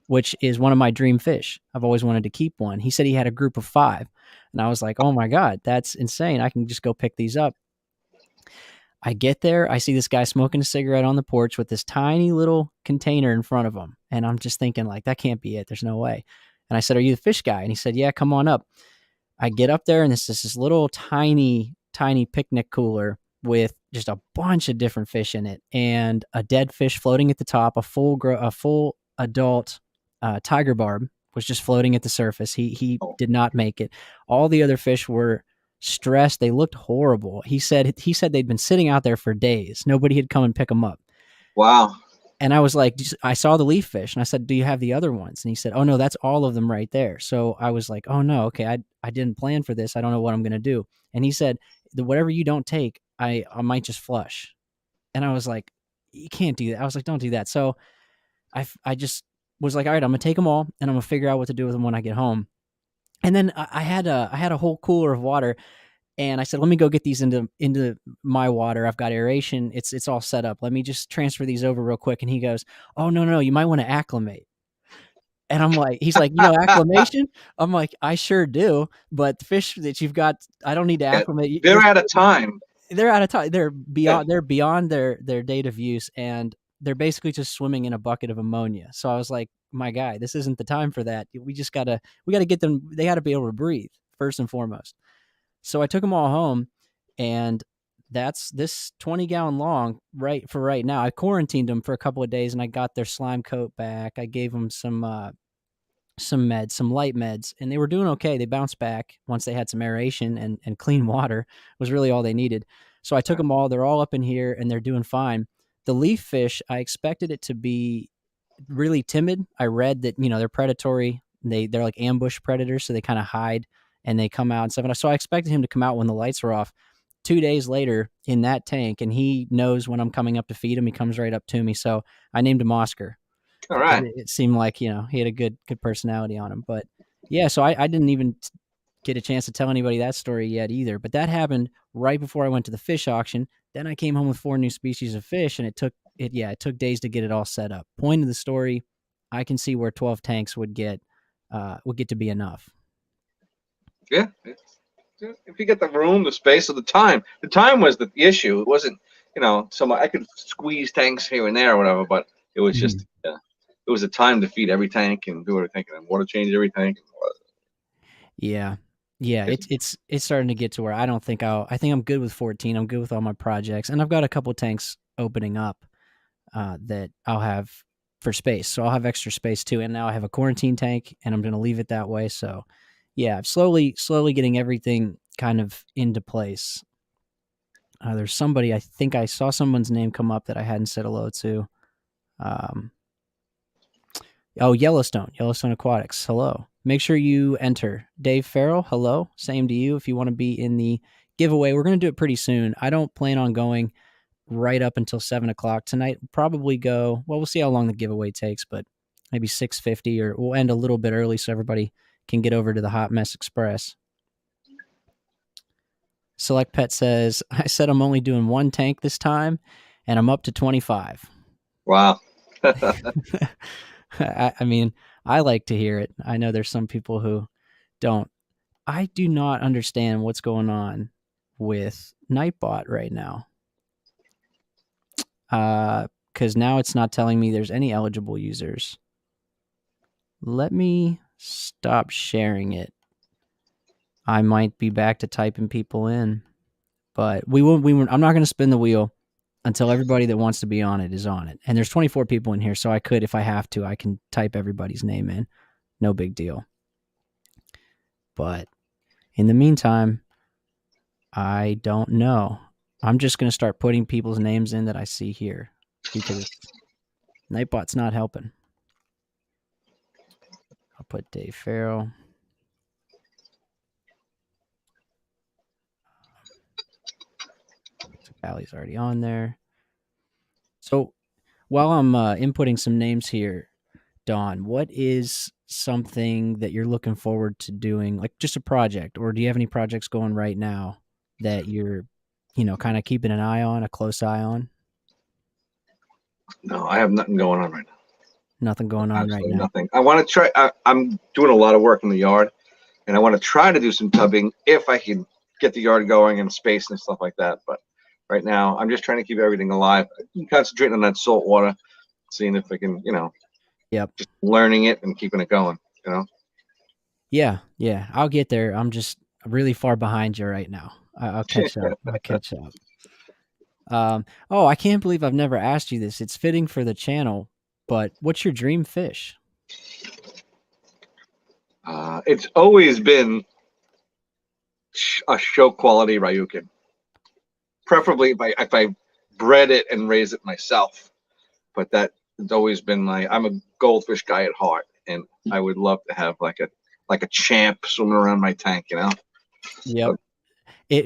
which is one of my dream fish. I've always wanted to keep one. He said he had a group of 5. And I was like, oh my God, that's insane. I can just go pick these up. I get there. I see this guy smoking a cigarette on the porch with this tiny little container in front of him. And I'm just thinking like, that can't be it. There's no way. And I said, are you the fish guy? And he said, yeah, come on up. I get up there, and this is this little tiny picnic cooler with just a bunch of different fish in it, and a dead fish floating at the top, a full adult tiger barb was just floating at the surface. He Oh. did not make it. All the other fish were stressed. They looked horrible. He said they'd been sitting out there for days. Nobody had come and pick them up. Wow. And I was like, I saw the leaf fish, and I said, do you have the other ones? And he said, oh no, that's all of them right there. So I was like, oh no, okay, I didn't plan for this. I don't know what I'm going to do. And he said, whatever you don't take, I might just flush. And I was like, you can't do that. I was like, don't do that. So I just was like, all right, I'm going to take them all, and I'm going to figure out what to do with them when I get home. And then I had a whole cooler of water. And I said, let me go get these into my water. I've got aeration. It's all set up. Let me just transfer these over real quick. And he goes, oh, no, you might want to acclimate. And I'm like, he's like, acclimation? I'm like, I sure do. But the fish that you've got, I don't need to acclimate. They're out of time. They're out of time. They're beyond their date of use. And they're basically just swimming in a bucket of ammonia. So I was like, my guy, this isn't the time for that. We got to get them. They got to be able to breathe first and foremost. So I took them all home, and that's this 20-gallon long right now. I quarantined them for a couple of days, and I got their slime coat back. I gave them some meds, some light meds, and they were doing okay. They bounced back once they had some aeration and clean water was really all they needed. So I took them all. They're all up in here, and they're doing fine. The leaf fish, I expected it to be really timid. I read that, they're predatory. They're like ambush predators, so they kind of hide. And they come out and stuff. So I expected him to come out when the lights were off. 2 days later in that tank, and he knows when I'm coming up to feed him. He comes right up to me. So I named him Oscar. All right. It seemed like, he had a good personality on him. But yeah, so I didn't even get a chance to tell anybody that story yet either. But that happened right before I went to the fish auction. Then I came home with 4 new species of fish, and it took days to get it all set up. Point of the story, I can see where 12 tanks would get to be enough. Yeah. If you get the room, the space, or the time was the issue. It wasn't, I could squeeze tanks here and there or whatever, but it was just, it was a time to feed every tank and do everything and water change every tank. Yeah. It's starting to get to where I think I'm good with 14. I'm good with all my projects, and I've got a couple tanks opening up that I'll have for space. So I'll have extra space too. And now I have a quarantine tank, and I'm going to leave it that way. So yeah, I'm slowly getting everything kind of into place. There's somebody, I think I saw someone's name come up that I hadn't said hello to. Yellowstone Aquatics. Hello. Make sure you enter. Dave Farrell, hello. Same to you if you want to be in the giveaway. We're going to do it pretty soon. I don't plan on going right up until 7 o'clock tonight. Probably go, we'll see how long the giveaway takes, but maybe 6:50, or we'll end a little bit early so everybody can get over to the Hot Mess Express. Select Pet says, I said I'm only doing 1 tank this time, and I'm up to 25. Wow. I mean, I like to hear it. I know there's some people who don't. I do not understand what's going on with Nightbot right now. Because now it's not telling me there's any eligible users. Let me stop sharing it. I might be back to typing people in, but I'm not going to spin the wheel until everybody that wants to be on it is on it. And there's 24 people in here, so I could, if I have to, I can type everybody's name in. No big deal. But in the meantime, I don't know. I'm just going to start putting people's names in that I see here because Nightbot's not helping. I'll put Dave Farrell. Allie's already on there. So while I'm inputting some names here, Dawn, what is something that you're looking forward to doing, like just a project, or do you have any projects going right now that you're, kind of keeping an eye on, a close eye on? No, I have nothing going on right now. Nothing going on right now. Nothing. I want to try. I'm doing a lot of work in the yard, and I want to try to do some tubbing if I can get the yard going and space and stuff like that. But right now, I'm just trying to keep everything alive. I'm concentrating on that salt water, seeing if I can, just learning it and keeping it going. Yeah. I'll get there. I'm just really far behind you right now. I'll catch up. I can't believe I've never asked you this. It's fitting for the channel, but what's your dream fish? It's always been a show quality Ryukin. Preferably if I bred it and raised it myself. But that has always been I'm a goldfish guy at heart, and I would love to have like a champ swimming around my tank, you know? Yep.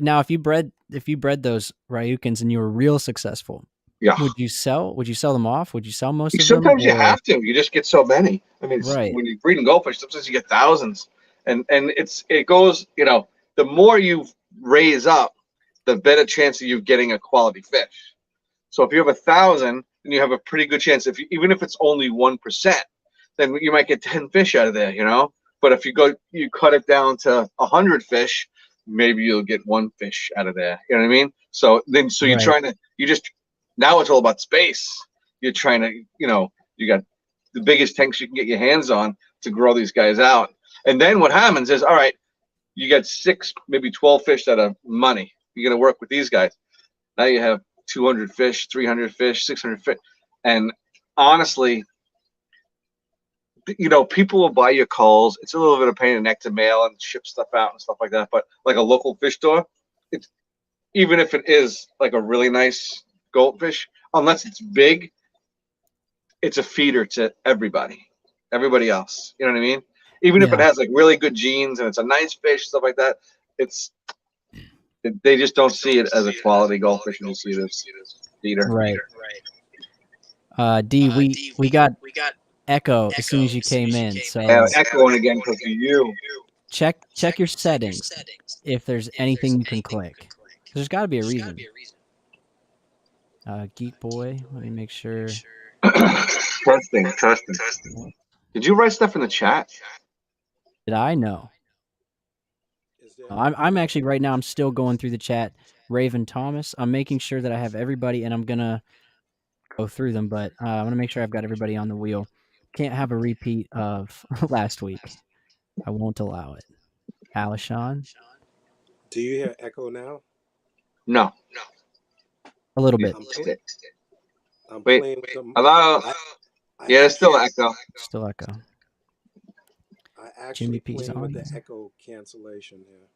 Now, if you bred those Ryukins and you were real successful, yeah, would you sell them off? Would you sell most of them? Sometimes you have to. You just get so many. I mean, right. When you're breeding goldfish, sometimes you get thousands, and it goes. You know, the more you raise up, the better chance of you getting a quality fish. So if you have 1,000, then you have a pretty good chance. Even if it's only 1%, then you might get 10 fish out of there. You know, but if you cut it down to 100 fish, maybe you'll get 1 fish out of there. You know what I mean? So you're trying to now it's all about space. You're trying to, you got the biggest tanks you can get your hands on to grow these guys out. And then what happens is, all right, you got 6, maybe 12 fish that are money. You're going to work with these guys. Now you have 200 fish, 300 fish, 600 fish. And honestly, people will buy your culls. It's a little bit of pain in the neck to mail and ship stuff out and stuff like that. But like a local fish store, even if it is like a really nice goldfish, unless it's big, it's a feeder to everybody else. You know what I mean? Even if it has like really good genes and it's a nice fish, stuff like that, they just don't see it as a quality goldfish and you see it as feeder. Right. We got echo as soon as you came in. So echoing again because of you. Check your settings if there's anything you can click. There's got to be a reason. Geek Boy, let me make sure. Testing. Did you write stuff in the chat? Did I? No. I'm actually right now. I'm still going through the chat. Raven Thomas. I'm making sure that I have everybody, and I'm gonna go through them. But I want to make sure I've got everybody on the wheel. Can't have a repeat of last week. I won't allow it. Alishon. Do you hear echo now? No. A little bit. I'm Wait. playing with them. Hello. Yeah, it's still echo. Still echo. I actually Jimmy P's playing on. with the echo cancellation here.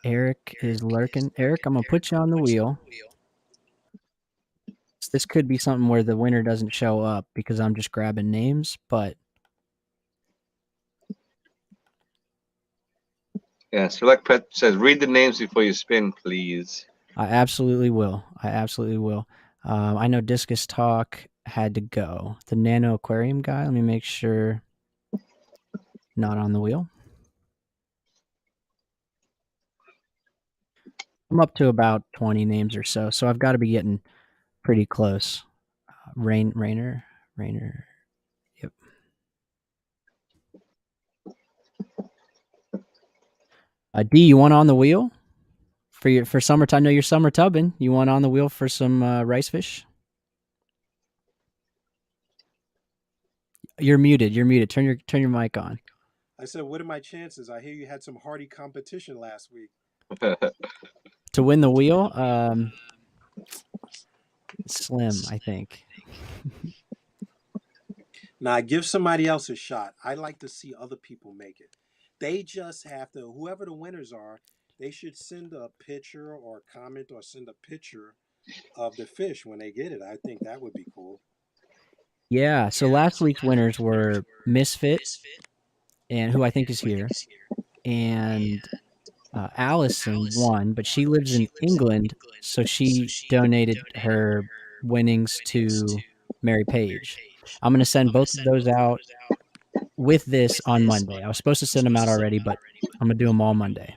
Eric is lurking. Eric, I'm gonna put you on the wheel. This could be something where the winner doesn't show up because I'm just grabbing names, but yeah, Select Pet says, read the names before you spin, please. I absolutely will. I know Discus Talk had to go. The Nano Aquarium guy, let me make sure not on the wheel. I'm up to about 20 names or so I've got to be getting pretty close. Rainer. Yep. D, you want on the wheel for summertime? I know you're summer tubbing. You want on the wheel for some Ricefish? You're muted. Turn your mic on. I said, what are my chances? I hear you had some hardy competition last week. To win the wheel? Slim, I think. Now, give somebody else a shot. I like to see other people make it. They just have to, whoever the winners are, they should send a picture or comment or send a picture of the fish when they get it. I think that would be cool. Yeah, so last week's winners were Misfit, and who I think is here, and Allison won, but she lives in England, so she donated her winnings to Mary Page. I'm going to send both of those out with this on Monday. I was supposed to send them out already, but I'm going to do them all Monday.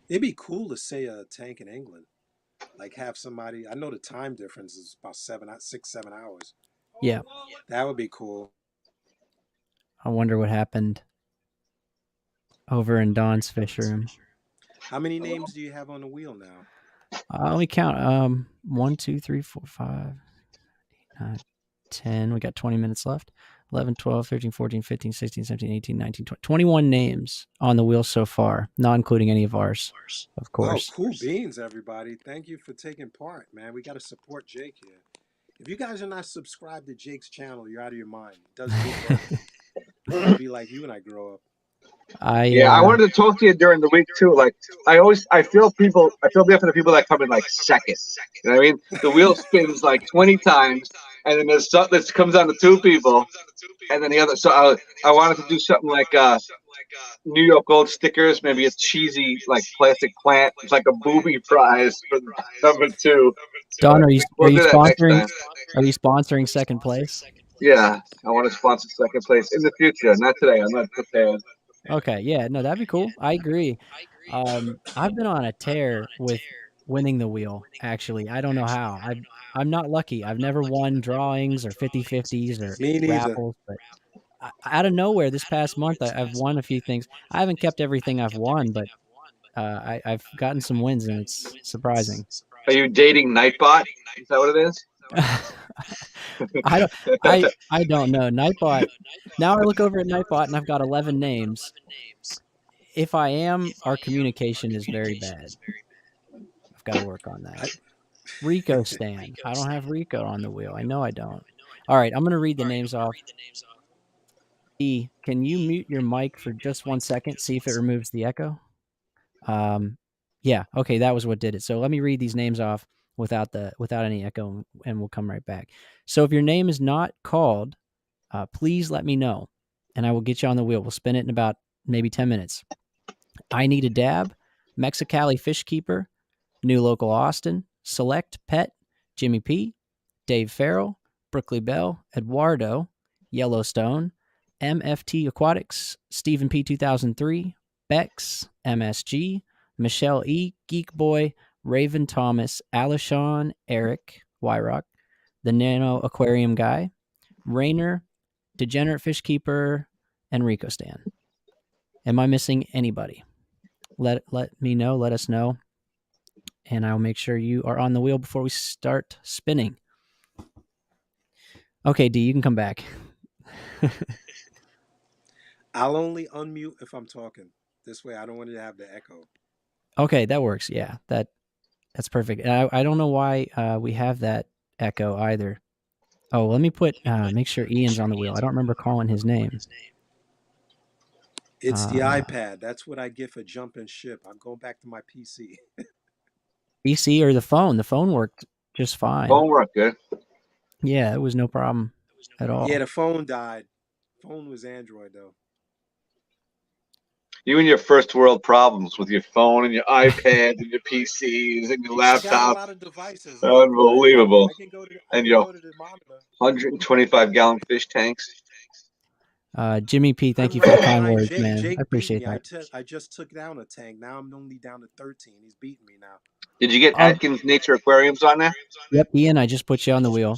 It'd be cool to say a tank in England. Like have somebody, I know the time difference is about 7 hours. Yeah. That would be cool. I wonder what happened over in Don's fish room. How many names do you have on the wheel now? Let me count. 1, 2, 3, 4, 5, 8, 9, 10. We got 20 minutes left. 11, 12, 13, 14, 15, 16, 17, 18, 19, 20. 21 names on the wheel so far, not including any of ours, of course. Oh, cool beans, everybody. Thank you for taking part, man. We got to support Jake here. If you guys are not subscribed to Jake's channel, you're out of your mind. It does good work. I'll be like you when I grow up. I wanted to talk to you during the week too. Like I feel bad for the people that come in like second. You know what I mean? The wheel spins like 20 times, and then there's something that comes down to 2 people, and then the other. So I wanted to do something like New York Gold stickers, maybe a cheesy like plastic plant. It's like a booby prize for number 2. Don, are you We'll do that next sponsoring? time. Are you sponsoring second place? Yeah, I want to sponsor second place in the future. Not today. I'm not prepared. Okay, yeah, no, that'd be cool. I agree. I've been on a tear with winning the wheel. Actually, I don't know how. I'm not lucky. I've never won drawings or 50-50s or Me neither. raffles, but out of nowhere this past month, I've won a few things. I haven't kept everything I've won, but I've gotten some wins, and it's surprising. Are you dating Nightbot? Is that what it is? I don't know. Nightbot. Now I look over at Nightbot and I've got 11 names. If I am, our communication is very bad. I've got to work on that. Rico Stan. I don't have Rico on the wheel. I know I don't. All right, I'm going to read the names off. E, can you mute your mic for just 1 second? See if it removes the echo. Yeah. Okay, that was what did it. So let me read these names off without any echo, and we'll come right back. So if your name is not called, please let me know, and I will get you on the wheel. We'll spin it in about maybe 10 minutes. I Need a Dab, Mexicali Fish Keeper, New Local Austin, Select Pet, Jimmy P, Dave Farrell, Brookley Bell, Eduardo, Yellowstone, MFT Aquatics, Stephen P 2003, Bex, MSG, Michelle E, Geek Boy, Raven Thomas, Alishon, Eric, Wyrock, the Nano Aquarium Guy, Rainer, Degenerate Fish Keeper, and Rico Stan. Am I missing anybody? Let me know. Let us know. And I'll make sure you are on the wheel before we start spinning. Okay, D, you can come back. I'll only unmute if I'm talking. This way I don't want you to have the echo. Okay, that works. Yeah, that's perfect. I don't know why we have that echo either. Oh, let me make sure Ian's on the wheel. I don't remember calling his name. It's the iPad. That's what I get for jumping ship. I'm going back to my PC. PC or the phone? The phone worked just fine. Phone worked good. Yeah, it was no problem at all. Yeah, the phone died. Phone was Android though. You and your first world problems with your phone and your iPad and your PCs and your laptop. I got a lot of devices. Unbelievable. And your 125-gallon fish tanks. Jimmy P, thank you for the kind words, man. Jake I appreciate that. I just took down a tank. Now I'm only down to 13. He's beating me now. Did you get Atkins Nature Aquariums on there? Yep, Ian, I just put you on the wheel.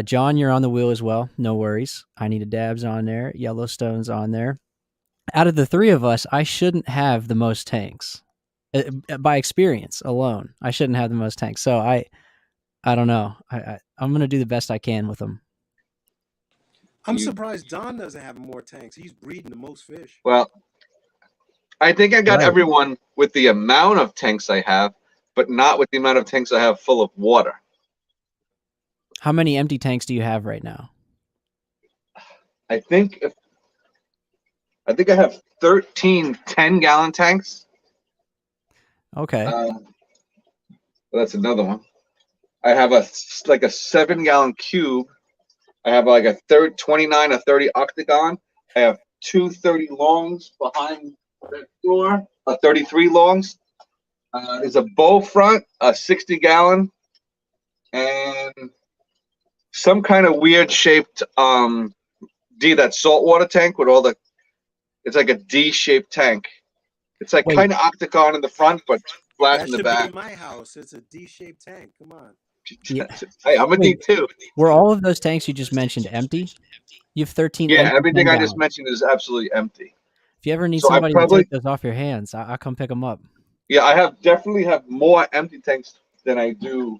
John, you're on the wheel as well. No worries. I Need a Dab's on there. Yellowstone's on there. Out of the 3 of us, I shouldn't have the most tanks. By experience alone, I shouldn't have the most tanks. So I don't know. I'm going to do the best I can with them. I'm surprised Don doesn't have more tanks. He's breeding the most fish. Well, I think I got everyone with the amount of tanks I have, but not with the amount of tanks I have full of water. How many empty tanks do you have right now? I think I have 13 10-gallon tanks. Okay. Well, that's another one. I have a 7-gallon cube. I have like a 29 or 30 octagon. I have 2 30 longs behind that door, a 33 longs. There's a bow front, a 60-gallon, and some kind of weird shaped that saltwater tank with all the. It's like a D-shaped tank. It's like kind of octagon in the front, but flat in the back. In my house, it's a D-shaped tank. Come on. Yeah. Hey, I'm a D2. Were all of those tanks you just mentioned empty? You have 13. Yeah, everything I just mentioned is absolutely empty. If you ever need somebody to take those off your hands, I'll come pick them up. Yeah, I definitely have more empty tanks than I do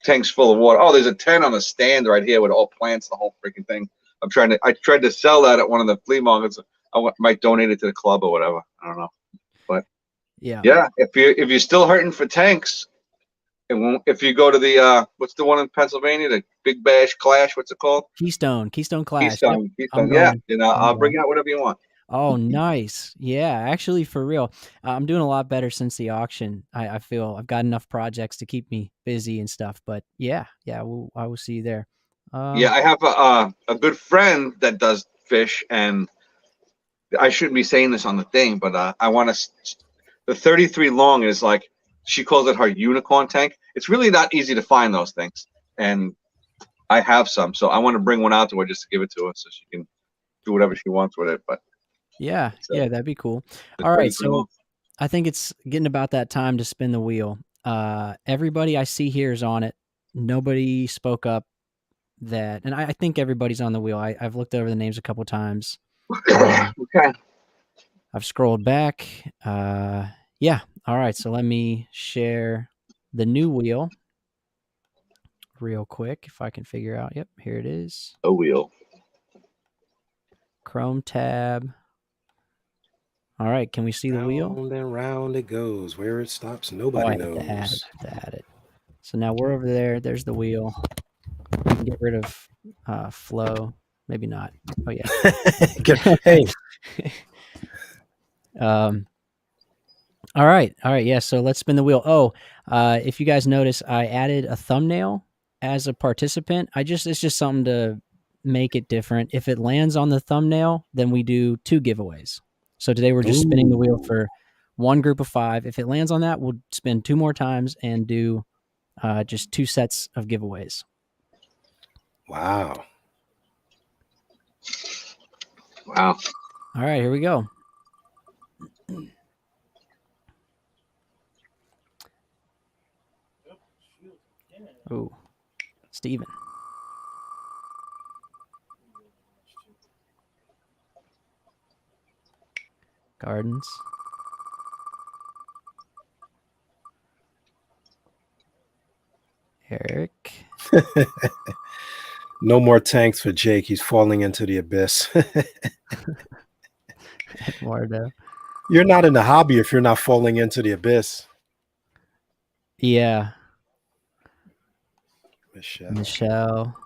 tanks full of water. Oh, there's a 10 on the stand right here with all plants, the whole freaking thing. I tried to sell that at one of the flea markets. I might donate it to the club or whatever. I don't know, but yeah. If you're still hurting for tanks, It won't, if you go to the what's the one in Pennsylvania, the Big Bash Clash, what's it called? Keystone Clash. Yep. Keystone. I'm Yeah, going. you know, I'll bring out whatever you want. Oh, nice. Yeah, actually, for real. I'm doing a lot better since the auction. I feel I've got enough projects to keep me busy and stuff. But yeah, I will see you there. Yeah, I have a good friend that does fish, and I shouldn't be saying this on the thing, but I want to. The 33 long is like, she calls it her unicorn tank. It's really not easy to find those things, and I have some, so I want to bring one out to her just to give it to her so she can do whatever she wants with it. But yeah, that'd be cool. the All right, 33 so long. I think it's getting about that time to spin the wheel. Everybody I see here is on it. Nobody spoke up that, and I think everybody's on the wheel. I've looked over the names a couple times. Okay. I've scrolled back. Yeah. All right. So let me share the new wheel real quick if I can figure out. Yep, here it is. A wheel. Chrome tab. All right. Can we see the wheel? Round and round it goes. Where it stops, nobody knows. I have to add it. So now we're over there. There's the wheel. We can get rid of flow. Maybe not. Oh yeah. Hey. All right. Yeah. So let's spin the wheel. Oh, if you guys notice, I added a thumbnail as a participant. It's just something to make it different. If it lands on the thumbnail, then we do 2 giveaways. So today we're just spinning the wheel for one group of 5. If it lands on that, we'll spin 2 more times and do just 2 sets of giveaways. Wow. Wow. All right, here we go. Oh, Steven. Gardens. Eric. No more tanks for Jake. He's falling into the abyss. Eduardo. You're not in the hobby if you're not falling into the abyss. Yeah. Michelle.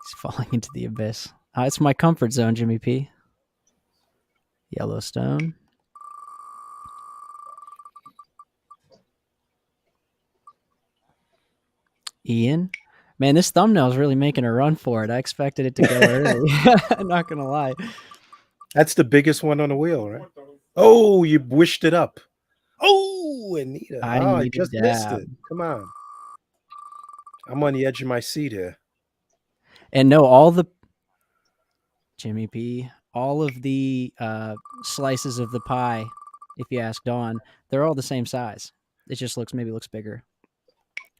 He's falling into the abyss. It's my comfort zone, Jimmy P. Yellowstone. Ian. Man, this thumbnail is really making a run for it. I expected it to go early. I'm not going to lie. That's the biggest one on the wheel, right? Oh, you wished it up. Oh, Anita. I just missed it. Come on. I'm on the edge of my seat here. And no, Jimmy P, all of the slices of the pie, if you ask Dawn, they're all the same size. It just maybe looks bigger.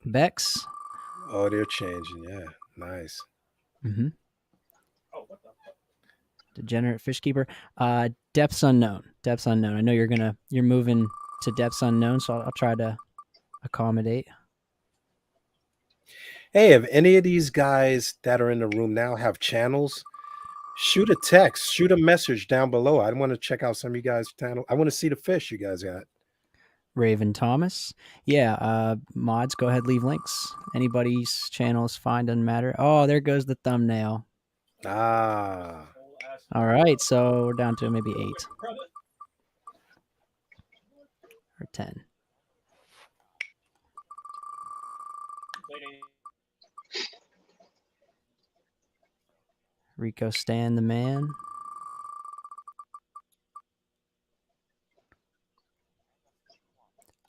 Becks. Oh, they're changing. Yeah, nice. Mm-hmm. Degenerate Fish Keeper. Depths Unknown. I know you're moving to Depths Unknown, so I'll try to accommodate. Hey, if any of these guys that are in the room now have channels, shoot a text, shoot a message down below. I want to check out some of you guys' channel. I want to see the fish you guys got. Raven Thomas. Yeah, mods, go ahead, leave links. Anybody's channel is fine, doesn't matter. Oh, there goes the thumbnail. Ah. All right, so we're down to maybe 8 or 10. Rico Stan the man.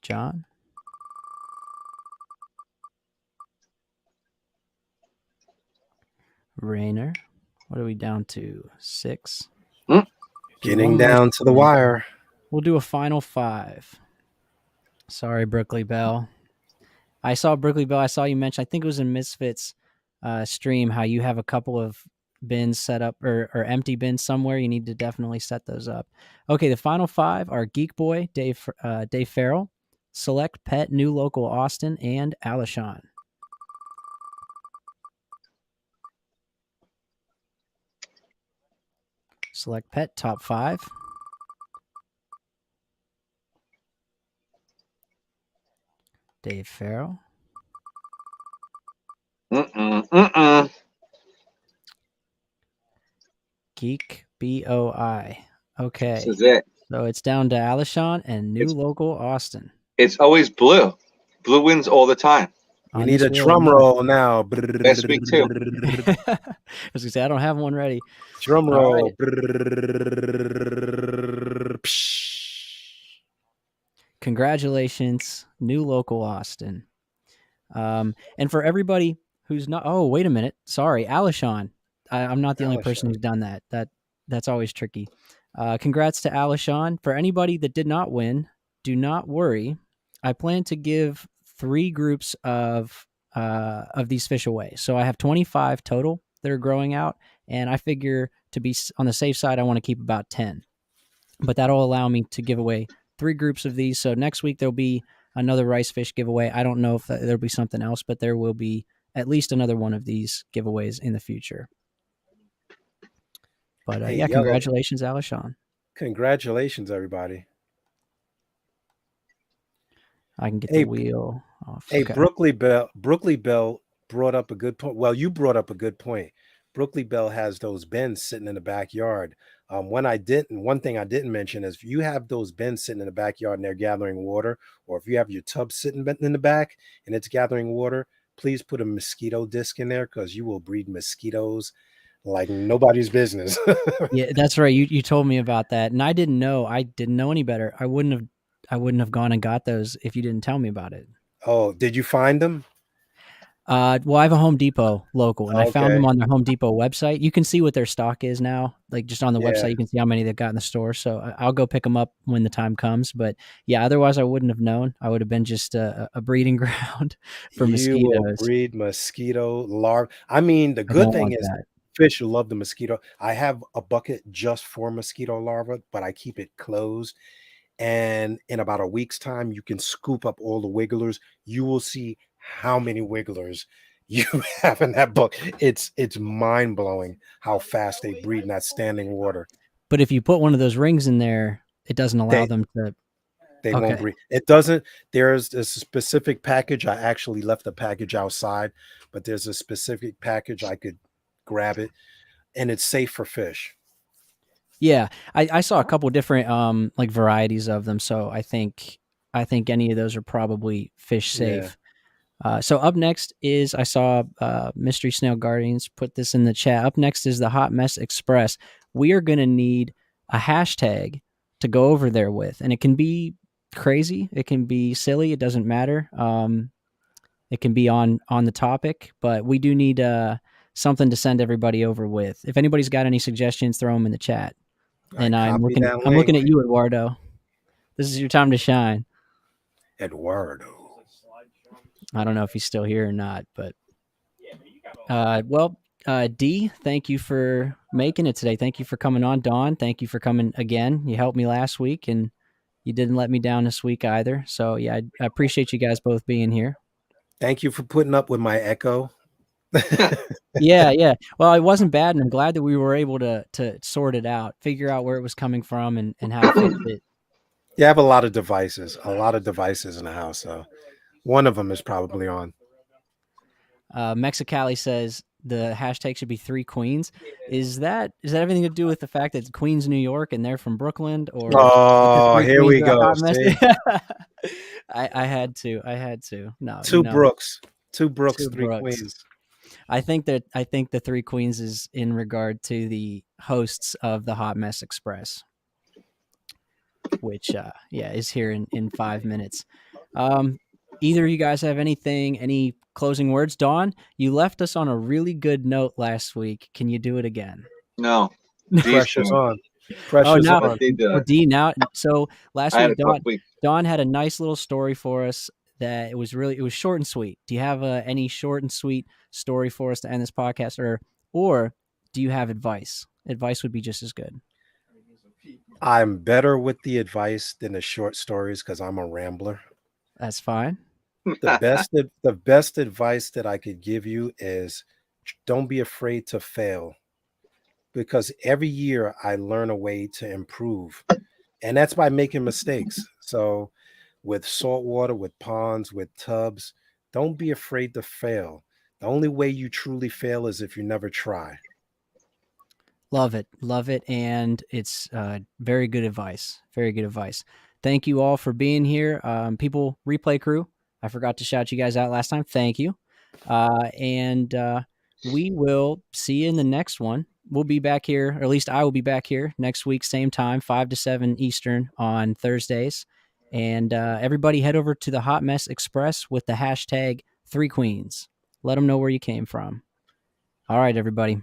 John. Rainer. What are we down to? 6. Getting down to the wire. We'll do a final 5. Sorry, Brooklyn Bell. I saw Brooklyn Bell. I saw you mention, I think it was in Misfits stream, how you have a couple of bins set up or empty bins somewhere. You need to definitely set those up. Okay, the final 5 are Geek Boy, Dave Farrell, Select Pet, New Local Austin, and Alishon. Select Pet, top 5. Dave Farrell. Geek BOI. Okay. This is it. So it's down to Alishon and new local Austin. It's always blue. Blue wins all the time. We need a drum roll now. Last week too. I was gonna say I don't have one ready. Drum roll. Congratulations, new local Austin. And for everybody who's not, oh, wait a minute. Sorry, Alishon. I'm not the only person who's done that. That's always tricky. Congrats to Alishon. For anybody that did not win, do not worry. I plan to give 3 groups of these fish away. So I have 25 total that are growing out, and I figure to be on the safe side, I want to keep about 10. But that'll allow me to give away 3 groups of these. So next week there'll be another Ricefish giveaway. I don't know if there'll be something else, but there will be at least another one of these giveaways in the future. But Hey, yeah, Yellow. congratulations, Alishon. Congratulations, everybody. I can get Hey, the wheel off. Hey, Okay. Brooklyn Bell brought up a good point. Well, you brought up a good point. Brooklyn Bell has those bins sitting in the backyard. One thing I didn't mention is if you have those bins sitting in the backyard and they're gathering water, or if you have your tub sitting in the back and it's gathering water, please put a mosquito disc in there because you will breed mosquitoes like nobody's business. Yeah, that's right. You told me about that, and I didn't know any better. I wouldn't have gone and got those if you didn't tell me about it. Oh, did you find them? Well, I have a Home Depot local, and I found Okay. them on their Home Depot website. You can see what their stock is now, like just on the Yeah. website. You can see how many they've got in the store. So I'll go pick them up when the time comes. But yeah, otherwise I wouldn't have known. I would have been just a breeding ground for You will mosquitoes. breed mosquito larvae. I mean, the I good don't thing want is that. fish love the mosquito. I have a bucket just for mosquito larvae, but I keep it closed. And in about a week's time, you can scoop up all the wigglers. You will see how many wigglers you have in that book. It's mind-blowing how fast they breed in that standing water. But if you put one of those rings in there, it doesn't allow They- them to. They Okay. won't breed. It doesn't. There's a specific package. I actually left the package outside, but there's a specific package I could grab it, and it's safe for fish. Yeah, I saw a couple different like varieties of them, so I think any of those are probably fish safe. So up next is I saw MysterySnailGuardians put this in the chat. Up next is the Hot Mess Express. We are going to need a hashtag to go over there with, and it can be crazy, it can be silly, it doesn't matter. It can be on the topic, but we do need something to send everybody over with. If anybody's got any suggestions, throw them in the chat. And I'm looking at you, Eduardo. This is your time to shine. Eduardo. I don't know if he's still here or not, but D, thank you for making it today. Thank you for coming on. Dawn, thank you for coming again. You helped me last week, and you didn't let me down this week either. So yeah, I appreciate you guys both being here. Thank you for putting up with my echo. Yeah. Well, it wasn't bad, and I'm glad that we were able to sort it out, figure out where it was coming from, and how to fix it. You have a lot of devices in the house, so one of them is probably on. Mexicali says the hashtag should be 3 Queens. Is that everything to do with the fact that it's Queens, New York, and they're from Brooklyn? Or oh, here we go. I had to. No, Two Brooks, 3 Brooks. Queens. I think the 3 Queens is in regard to the hosts of the Hot Mess Express, which is here in 5 minutes. Either of you guys have any closing words? Dawn, you left us on a really good note last week. Can you do it again? No. Pressure's on. On. D now. So last week, Dawn had a nice little story for us that it was short and sweet. Do you have any short and sweet story for us to end this podcast, or do you have advice? Advice would be just as good. I'm better with the advice than the short stories because I'm a rambler. That's fine. The best advice that I could give you is don't be afraid to fail, because every year I learn a way to improve, and that's by making mistakes. So with salt water, with ponds, with tubs. Don't be afraid to fail. The only way you truly fail is if you never try. Love it, and it's very good advice. Very good advice. Thank you all for being here. People, replay crew, I forgot to shout you guys out last time. Thank you. And we will see you in the next one. We'll be back here, or at least I will be back here next week, same time, 5 to 7 Eastern on Thursdays. And everybody head over to the Hot Mess Express with the hashtag 3Queens. Let them know where you came from. All right, everybody.